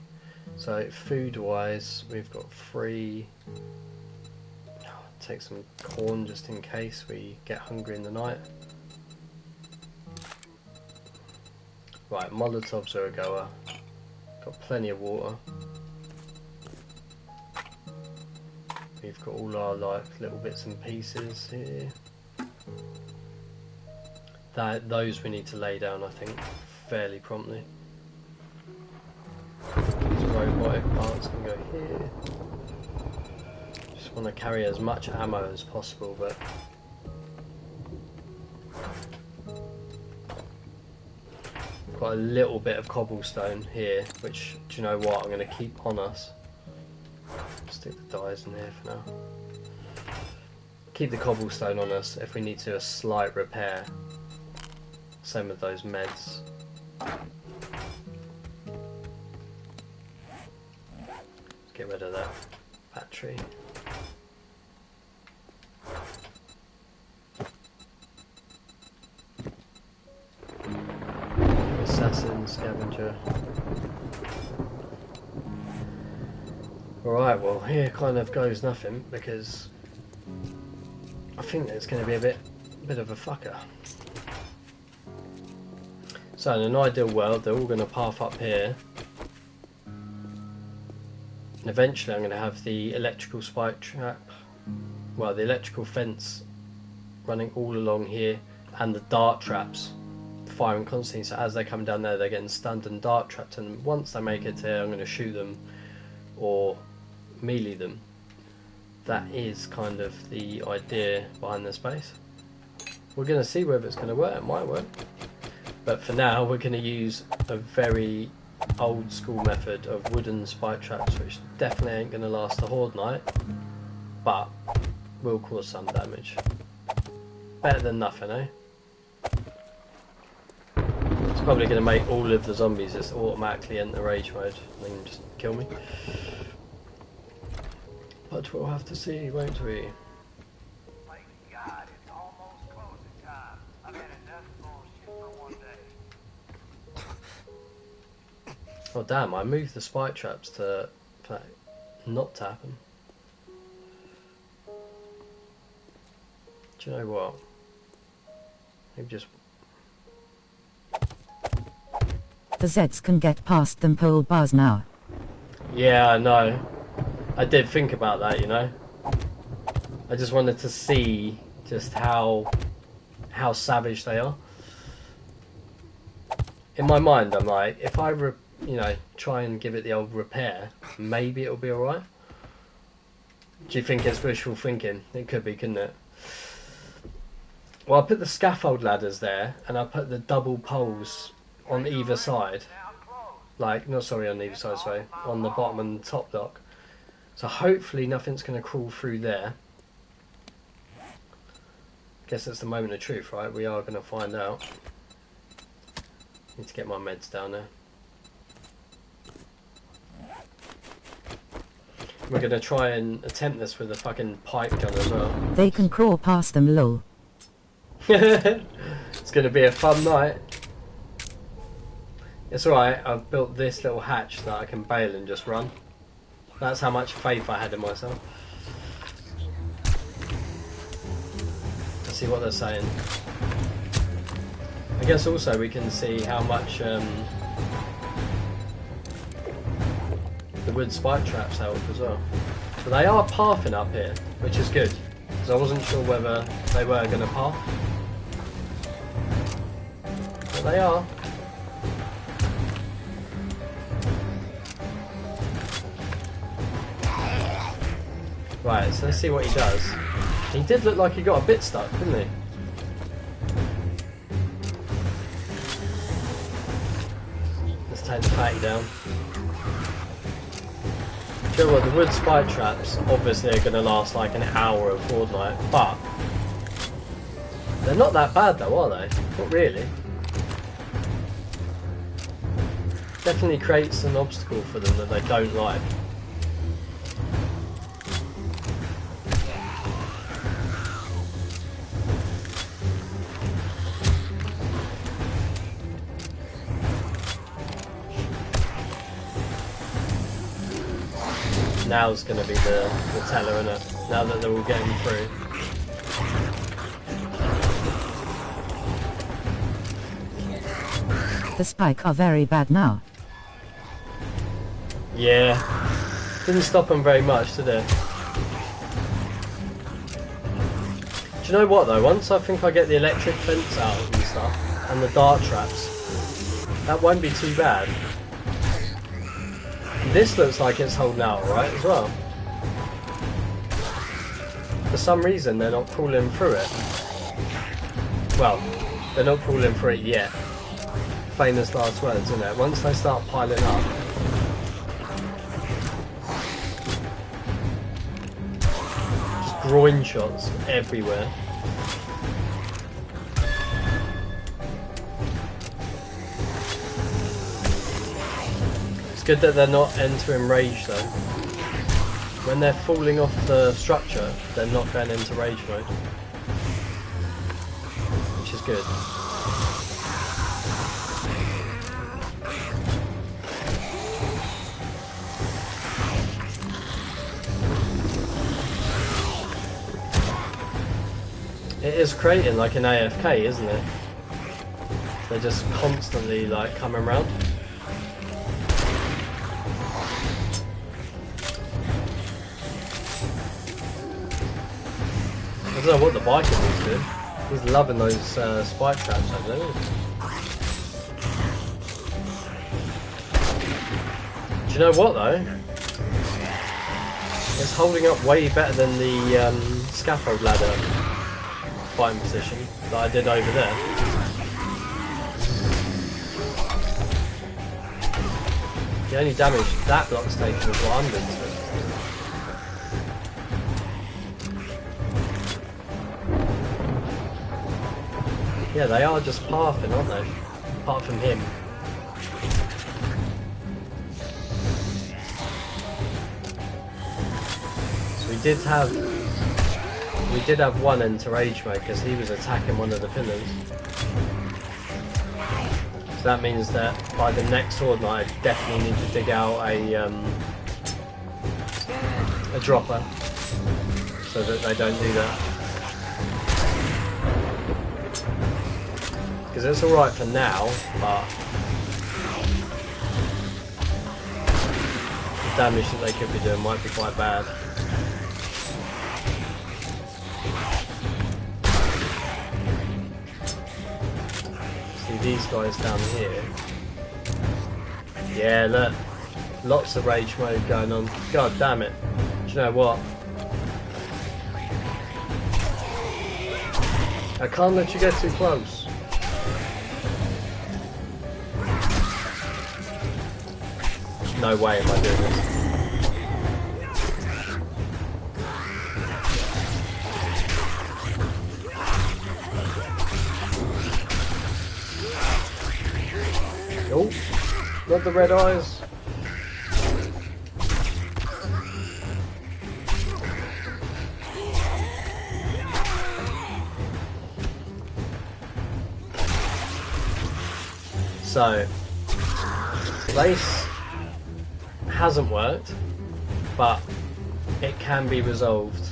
So, food-wise, we've got 3. Take some corn just in case we get hungry in the night. Right, Molotovs are a goer. Got plenty of water. We've got all our like little bits and pieces here. Those we need to lay down, I think, fairly promptly. These robotic parts can go here. Want to carry as much ammo as possible, but got a little bit of cobblestone here, which, do you know what, I'm going to keep on us. Stick the dyes in here for now. Keep the cobblestone on us if we need to do a slight repair. Same with those meds. Let's get rid of that battery. Assassin, scavenger. Alright, well here kind of goes nothing because I think it's going to be a bit of a fucker. So in an ideal world they're all going to path up here, and eventually I'm going to have the electrical spike trap, well the electrical fence running all along here, and the dart traps firing constantly, so as they come down there they're getting stunned and dart trapped, and once they make it here I'm going to shoot them or melee them. That is kind of the idea behind this base. We're going to see whether it's going to work. It might work, but for now we're going to use a very old school method of wooden spike traps, which definitely ain't going to last the Horde night, but will cause some damage. Better than nothing, eh? It's probably going to make all of the zombies just automatically enter rage mode and then just kill me. But we'll have to see, won't we? God, it's almost closing time. I've had enough bullshit for one day. Oh damn, I moved the spike traps to not to happen. Do you know what? Maybe just... The Zeds can get past them pole bars now. Yeah, I know. I did think about that, you know. I just wanted to see just how savage they are. In my mind, I'm like, if I, you know, try and give it the old repair, maybe it'll be alright. Do you think it's wishful thinking? It could be, couldn't it? Well, I put the scaffold ladders there, and I put the double poles on either side. Like, not sorry, on either side, sorry, on the bottom and top block. So hopefully nothing's going to crawl through there. Guess it's the moment of truth, right? We are going to find out. Need to get my meds down there. We're going to try and attempt this with a fucking pipe gun as well. They can crawl past them, lol. It's going to be a fun night. It's alright, I've built this little hatch that I can bail and just run. That's how much faith I had in myself. Let's see what they're saying. I guess also we can see how much the wood spike traps help as well. But they are pathing up here, which is good. Because I wasn't sure whether they were going to path. But they are. Right, so let's see what he does. He did look like he got a bit stuck, didn't he? Let's take the fatty down. Do you know what, the wood spike traps obviously are going to last like an hour of Horde night, but they're not that bad though, are they? Not really. Definitely creates an obstacle for them that they don't like. Now's going to be the teller, isn't it? Now that they're all getting through. The spike are very bad now. Yeah. Didn't stop them very much, did it? Do you know what though? Once I think I get the electric fence out and stuff, and the dart traps, that won't be too bad. This looks like it's holding out alright as well. For some reason they're not crawling through it. Well, they're not crawling through it yet. Famous last words, isn't it? Once they start piling up. Just groin shots everywhere. Good that they're not entering rage though. When they're falling off the structure, they're not going into rage mode. Which is good. It is creating like an AFK, isn't it? They're just constantly like coming around. I don't know what the biker is doing. He's loving those spike traps over there. Do you know what though? It's holding up way better than the scaffold ladder fighting position that I did over there. The only damage that block's taken is what I'm doing to it. Yeah, they are just pathing, aren't they? Apart from him. So we did have one enter rage mode because he was attacking one of the pillars. So that means that by the next Horde night, I definitely need to dig out a dropper so that they don't do that. Because it's alright for now, but the damage that they could be doing might be quite bad. See these guys down here. Yeah, look. Lots of rage mode going on. God damn it. Do you know what? I can't let you get too close. No way am I doing this. Got the red eyes. So, place hasn't worked, but it can be resolved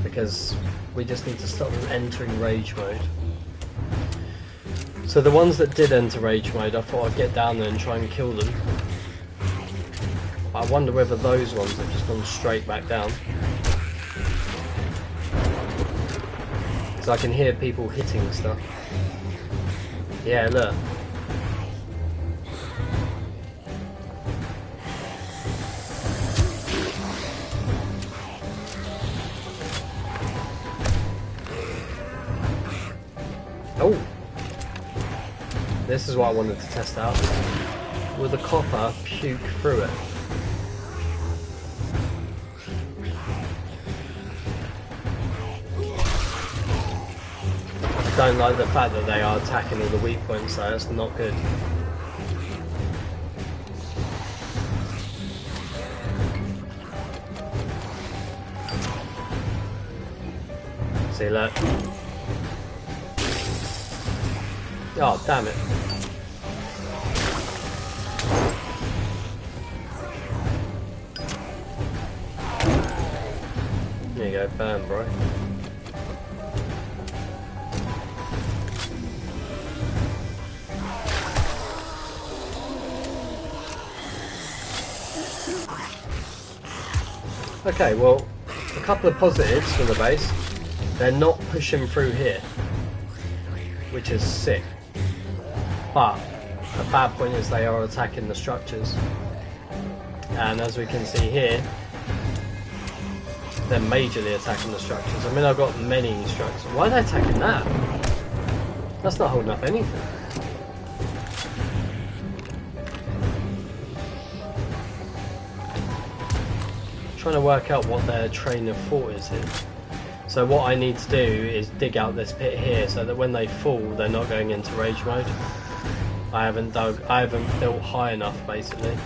because we just need to stop them entering rage mode. So the ones that did enter rage mode, I thought I'd get down there and try and kill them. But I wonder whether those ones have just gone straight back down. Because I can hear people hitting stuff. Yeah, look. Oh! This is what I wanted to test out. Will the copper puke through it? I don't like the fact that they are attacking all the weak points, so that's not good. See, look. Oh, damn it. There you go, burn, bro. Okay, well, a couple of positives from the base. They're not pushing through here, which is sick. But a bad point is they are attacking the structures. And as we can see here, they're majorly attacking the structures. I mean, I've got many structures. Why are they attacking that? That's not holding up anything. Trying to work out what their train of thought is here. So what I need to do is dig out this pit here so that when they fall they're not going into rage mode. I haven't built high enough basically.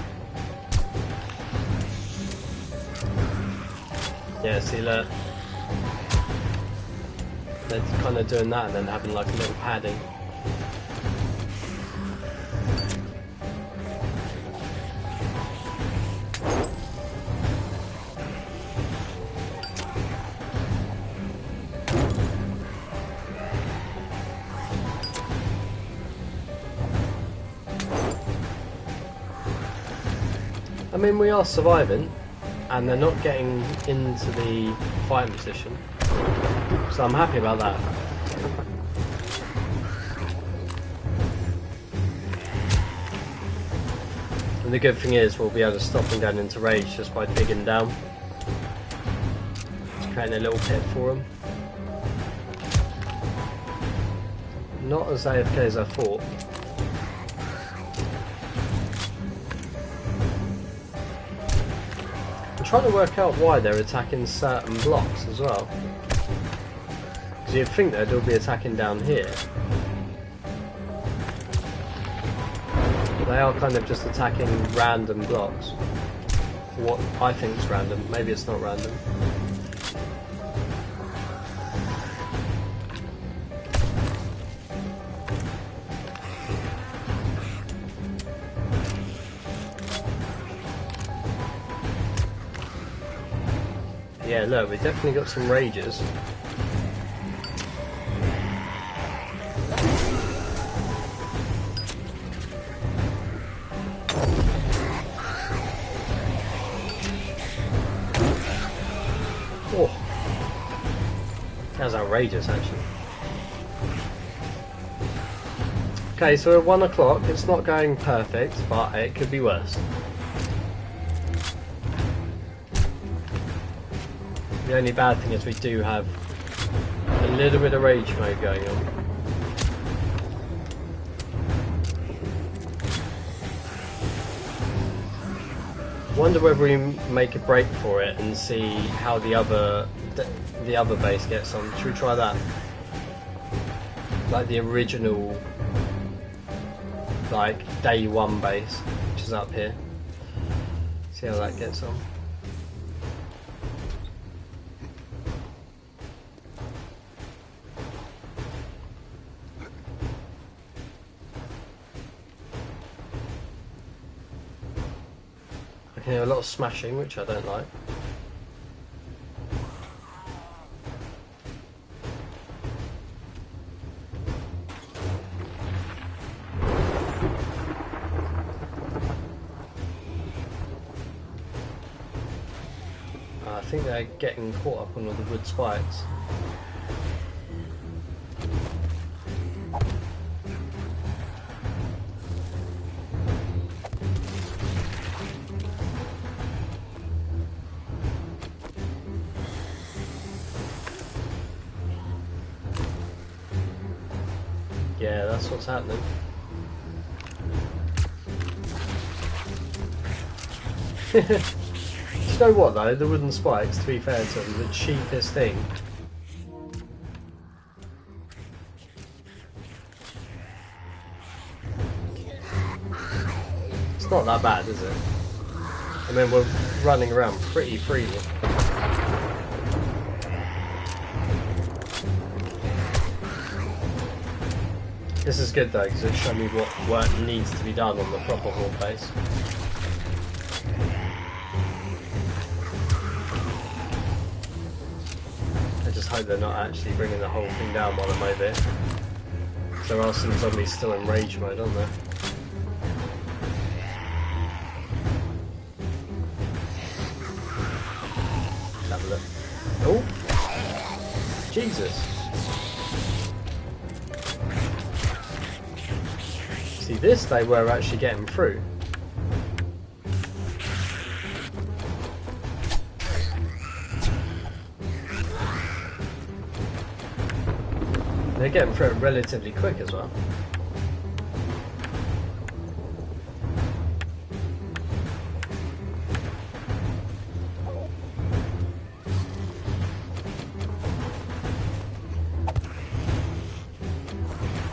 Yeah, see, look. They're kind of doing that and then having like a little padding. I mean, we are surviving, and they're not getting into the fighting position, so I'm happy about that. And the good thing is, we'll be able to stop them going into rage just by digging down. Just creating a little pit for them. Not as AFK as I thought. I'm trying to work out why they're attacking certain blocks as well. Because you'd think they'd all be attacking down here. But they are kind of just attacking random blocks. What I think is random. Maybe it's not random. Yeah, look, we definitely got some rages. Oh, that was outrageous, actually. Okay, so at 1 o'clock, it's not going perfect, but it could be worse. The only bad thing is we do have a little bit of rage mode going on. Wonder whether we make a break for it and see how the other base gets on. Should we try that? Like the original like day one base, which is up here. See how that gets on. I can hear a lot of smashing, which I don't like. I think they're getting caught up on all the wood spikes. Yeah, that's what's happening. Do you know what though? The wooden spikes, to be fair to them, the cheapest thing. It's not that bad, is it? I mean, we're running around pretty freely. This is good though, because it showed me what work needs to be done on the proper Horde base. I just hope they're not actually bringing the whole thing down while I'm over here. There are some zombies still in rage mode, aren't there? Let's have a look. Oh! Jesus! See, this they were actually getting through. They're getting through it relatively quick as well.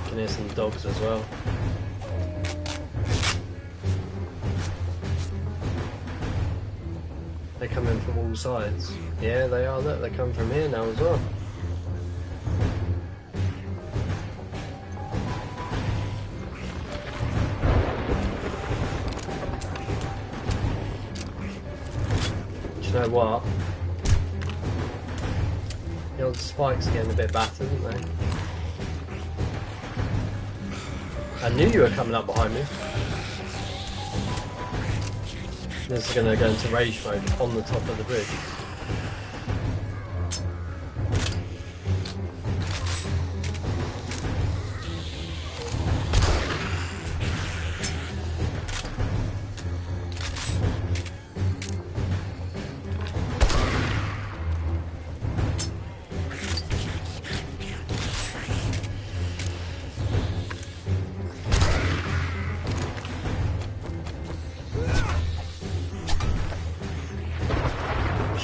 Can hear some dogs as well. They come in from all sides. Yeah, they are. Look, they come from here now as well. Do you know what? The old spikes are getting a bit battered, aren't they? I knew you were coming up behind me. This is going to go into rage mode on the top of the bridge.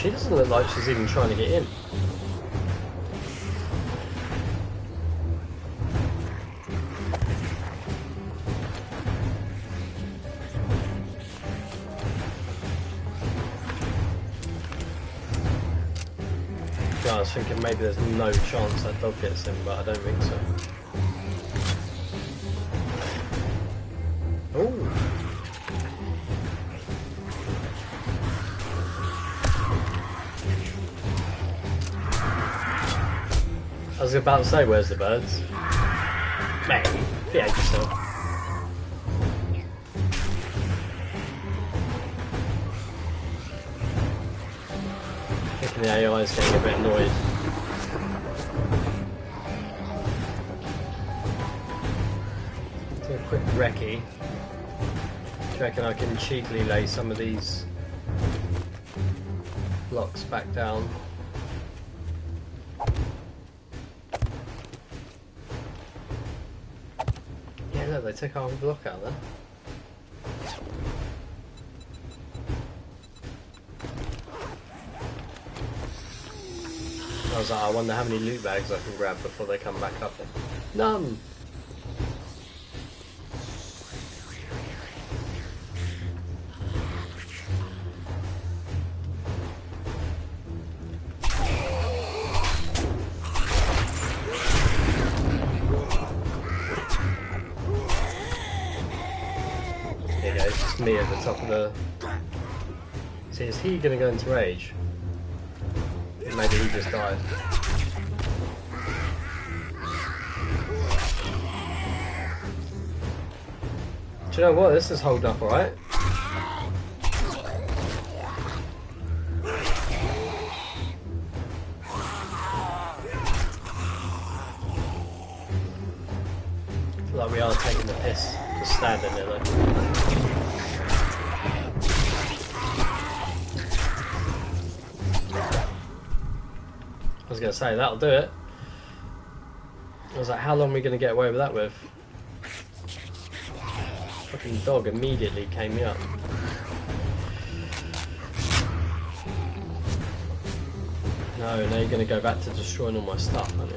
She doesn't look like she's even trying to get in. Yeah, I was thinking maybe there's no chance that dog gets in, but I don't think so. Oh! I was about to say, where's the birds? Mate, behave yourself. I think the AI is getting a bit annoyed. Do a quick recce. Do you reckon I can cheekily lay some of these blocks back down? They took half a block out there. I was like, I wonder how many loot bags I can grab before they come back up there. None! that's me at the top of the... See, is he going to go into rage? Maybe he just died. Do you know what? This is holding up alright. I feel like we are taking the piss just standing there though. I was going to say, that'll do it. I was like, how long are we going to get away with that with? Fucking dog immediately came me up. No, now you're going to go back to destroying all my stuff, aren't you?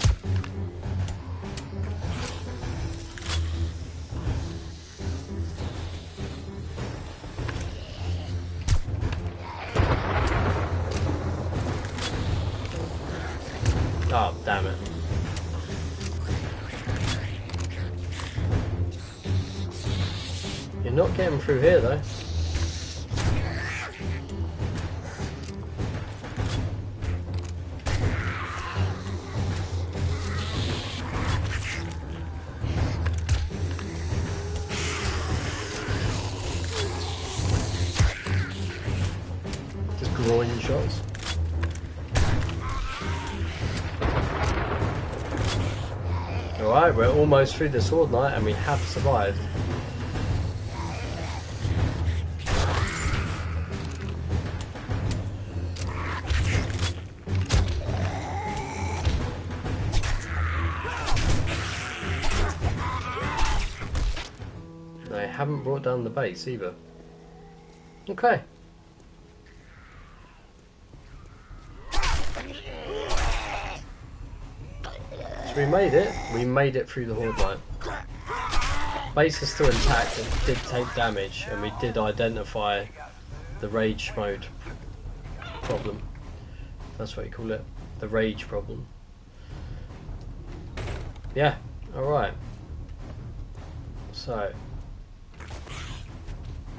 Oh, damn it. You're not getting through here though. Just groin shots. Alright, we're almost through this Horde night and we have survived. They haven't brought down the base either. Okay. So we made it. We made it through the Horde line. Base is still intact. It did take damage, and we did identify the rage mode problem. That's what you call it. The rage problem. Yeah. All right. So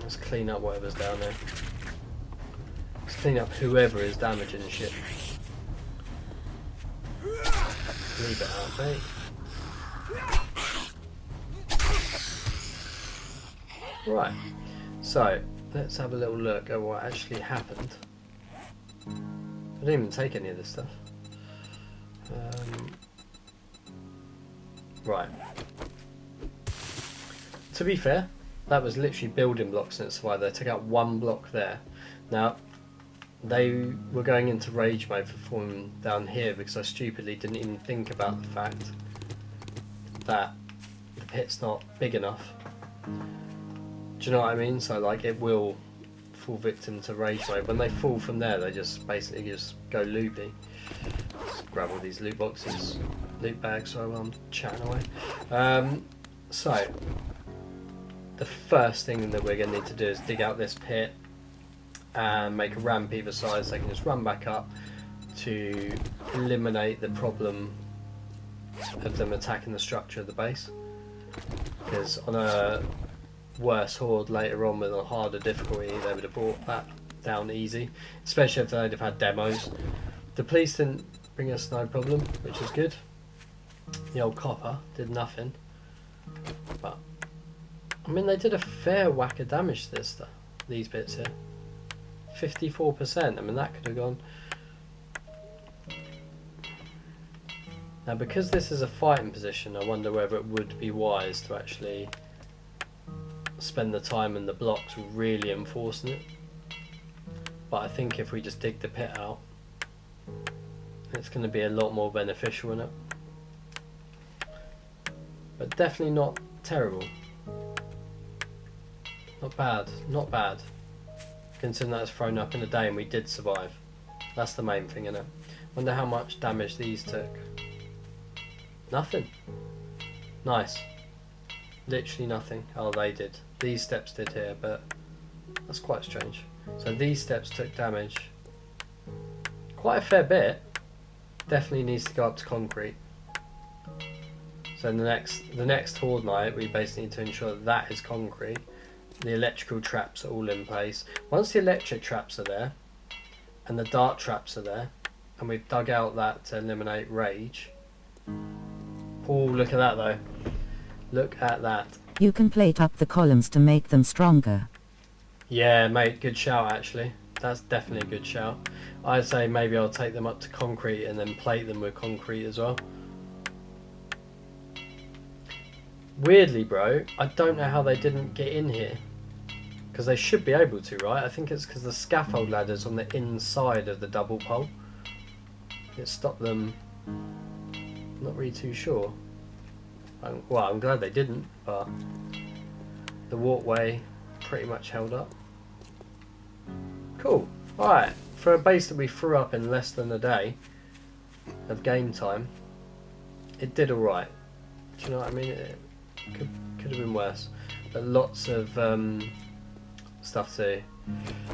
let's clean up whatever's down there. Let's clean up whoever is damaging shit. Leave it out, mate. Right, so let's have a little look at what actually happened. I didn't even take any of this stuff. Right. To be fair, that was literally building blocks and it's why they took out one block there. Now, they were going into rage mode for forming down here because I stupidly didn't even think about the fact that the pit's not big enough. Do you know what I mean? So like it will fall victim to rage mode. When they fall from there, they just basically just go loopy. Just grab all these loot boxes, loot bags, so I'm chatting away. So the first thing that we're going to need to do is dig out this pit and make a ramp either side so they can just run back up to eliminate the problem of them attacking the structure of the base. Because on a worse Horde later on with a harder difficulty, they would have brought that down easy, especially if they'd have had demos. The police didn't bring us no problem, which is good. The old copper did nothing, but I mean they did a fair whack of damage to this stuff, these bits here. 54%, I mean that could have gone. Now because this is a fighting position, I wonder whether it would be wise to actually spend the time in the blocks really enforcing it. But I think if we just dig the pit out, it's going to be a lot more beneficial in it. But definitely not terrible. Not bad, not bad. Considering that was thrown up in a day and we did survive. That's the main thing, innit? Wonder how much damage these took. Nothing. Nice. Literally nothing. Oh, they did. These steps did here, but that's quite strange. So these steps took damage. Quite a fair bit. Definitely needs to go up to concrete. So in the next Horde night, we basically need to ensure that is concrete. The electrical traps are all in place. Once the electric traps are there, and the dart traps are there, and we've dug out that to eliminate rage. Oh, look at that though. Look at that. You can plate up the columns to make them stronger. Yeah, mate, good shout actually. That's definitely a good shout. I'd say maybe I'll take them up to concrete and then plate them with concrete as well. Weirdly, bro, I don't know how they didn't get in here. Because they should be able to, right? I think it's because the scaffold ladder's on the inside of the double pole. It stopped them. Not really too sure. Well, I'm glad they didn't, but the walkway pretty much held up. Cool. Alright, for a base that we threw up in less than a day of game time, it did alright. Do you know what I mean? It could have been worse. But lots of stuff to do.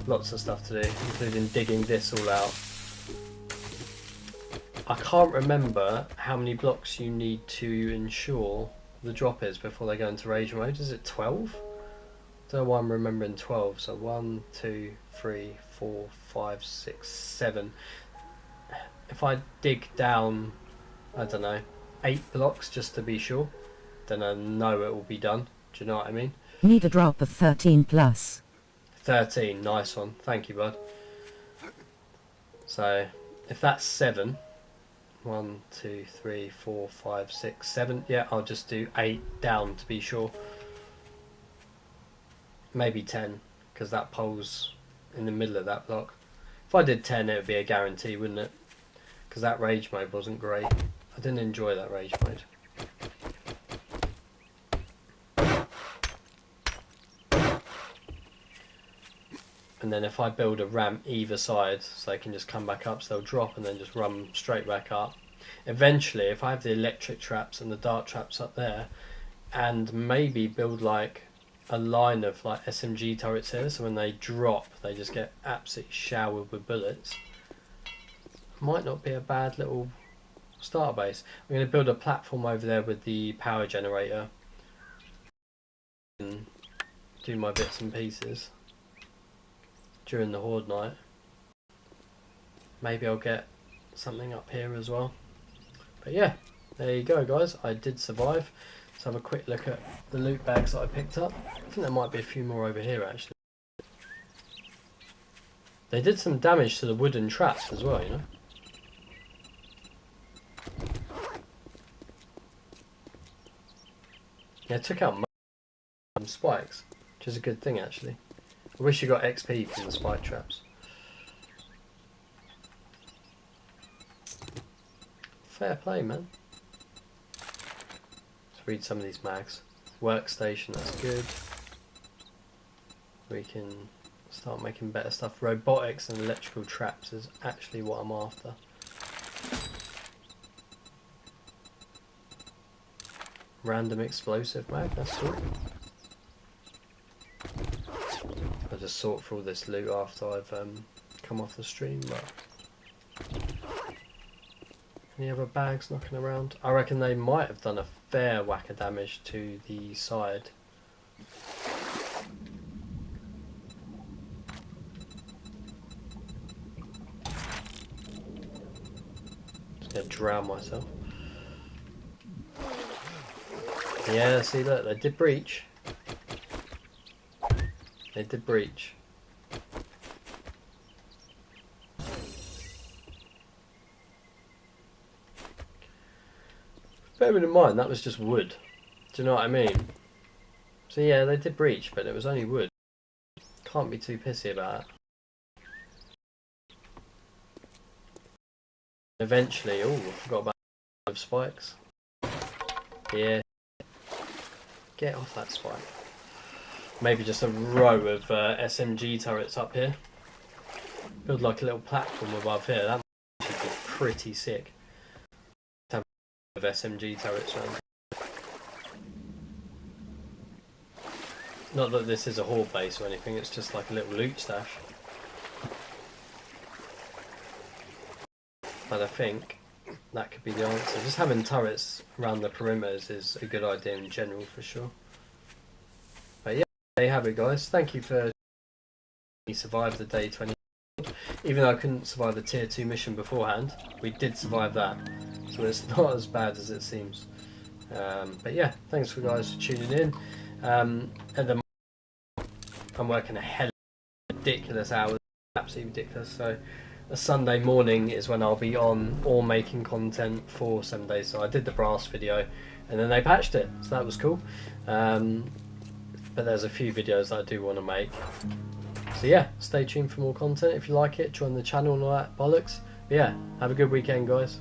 Lots of stuff to do, including digging this all out. I can't remember how many blocks you need to ensure the drop is before they go into rage mode. Is it 12? I don't know why I'm remembering 12. So 1, 2, 3, 4, 5, 6, 7. If I dig down, I don't know, 8 blocks just to be sure, then I know it will be done. Do you know what I mean? Need a drop of 13 plus. 13, nice one. Thank you, bud. So if that's 7, 1, 2, 3, 4, 5, 6, 7. Yeah, I'll just do 8 down to be sure. Maybe 10, because that pole's in the middle of that block. If I did 10, it would be a guarantee, wouldn't it? Because that rage mode wasn't great. I didn't enjoy that rage mode. And then if I build a ramp either side so they can just come back up, so they'll drop and then just run straight back up. Eventually, if I have the electric traps and the dart traps up there, and maybe build like a line of like SMG turrets here, so when they drop they just get absolutely showered with bullets, might not be a bad little starter base. I'm going to build a platform over there with the power generator and do my bits and pieces during the Horde night. Maybe I'll get something up here as well. But yeah, there you go guys, I did survive. Let's have a quick look at the loot bags that I picked up. I think there might be a few more over here actually. They did some damage to the wooden traps as well, you know. Yeah, I took out some spikes, which is a good thing actually. I wish you got XP from the spike traps. Fair play, man. Let's read some of these mags. Workstation, that's good. We can start making better stuff. Robotics and electrical traps is actually what I'm after. Random explosive mag, that's cool. I'll just sort through all this loot after I've come off the stream, but any other bags knocking around? I reckon they might have done a fair whack of damage to the side. Just gonna drown myself. Yeah, see look, they did breach. They did breach. Bearing in mind that was just wood. Do you know what I mean? So yeah, they did breach, but it was only wood. Can't be too pissy about it. Eventually, oh, I forgot about spikes. Yeah. Get off that spike. Maybe just a row of SMG turrets up here. Build like a little platform above here. That should be pretty sick. Have SMG turrets around. Not that this is a horde base or anything, it's just like a little loot stash. But I think that could be the answer. Just having turrets around the perimeters is a good idea in general for sure. But yeah. there you have it, guys. Thank you for survived the day 20. Even though I couldn't survive the tier 2 mission beforehand, we did survive that. So it's not as bad as it seems. But yeah, thanks for guys for tuning in. At the moment, I'm working a hell of ridiculous hours, absolutely ridiculous. So a Sunday morning is when I'll be on or making content for 7 days. So I did the brass video, and then they patched it, so that was cool. But there's a few videos that I do want to make. So yeah, stay tuned for more content. If you like it, join the channel and all that bollocks. But yeah, have a good weekend, guys.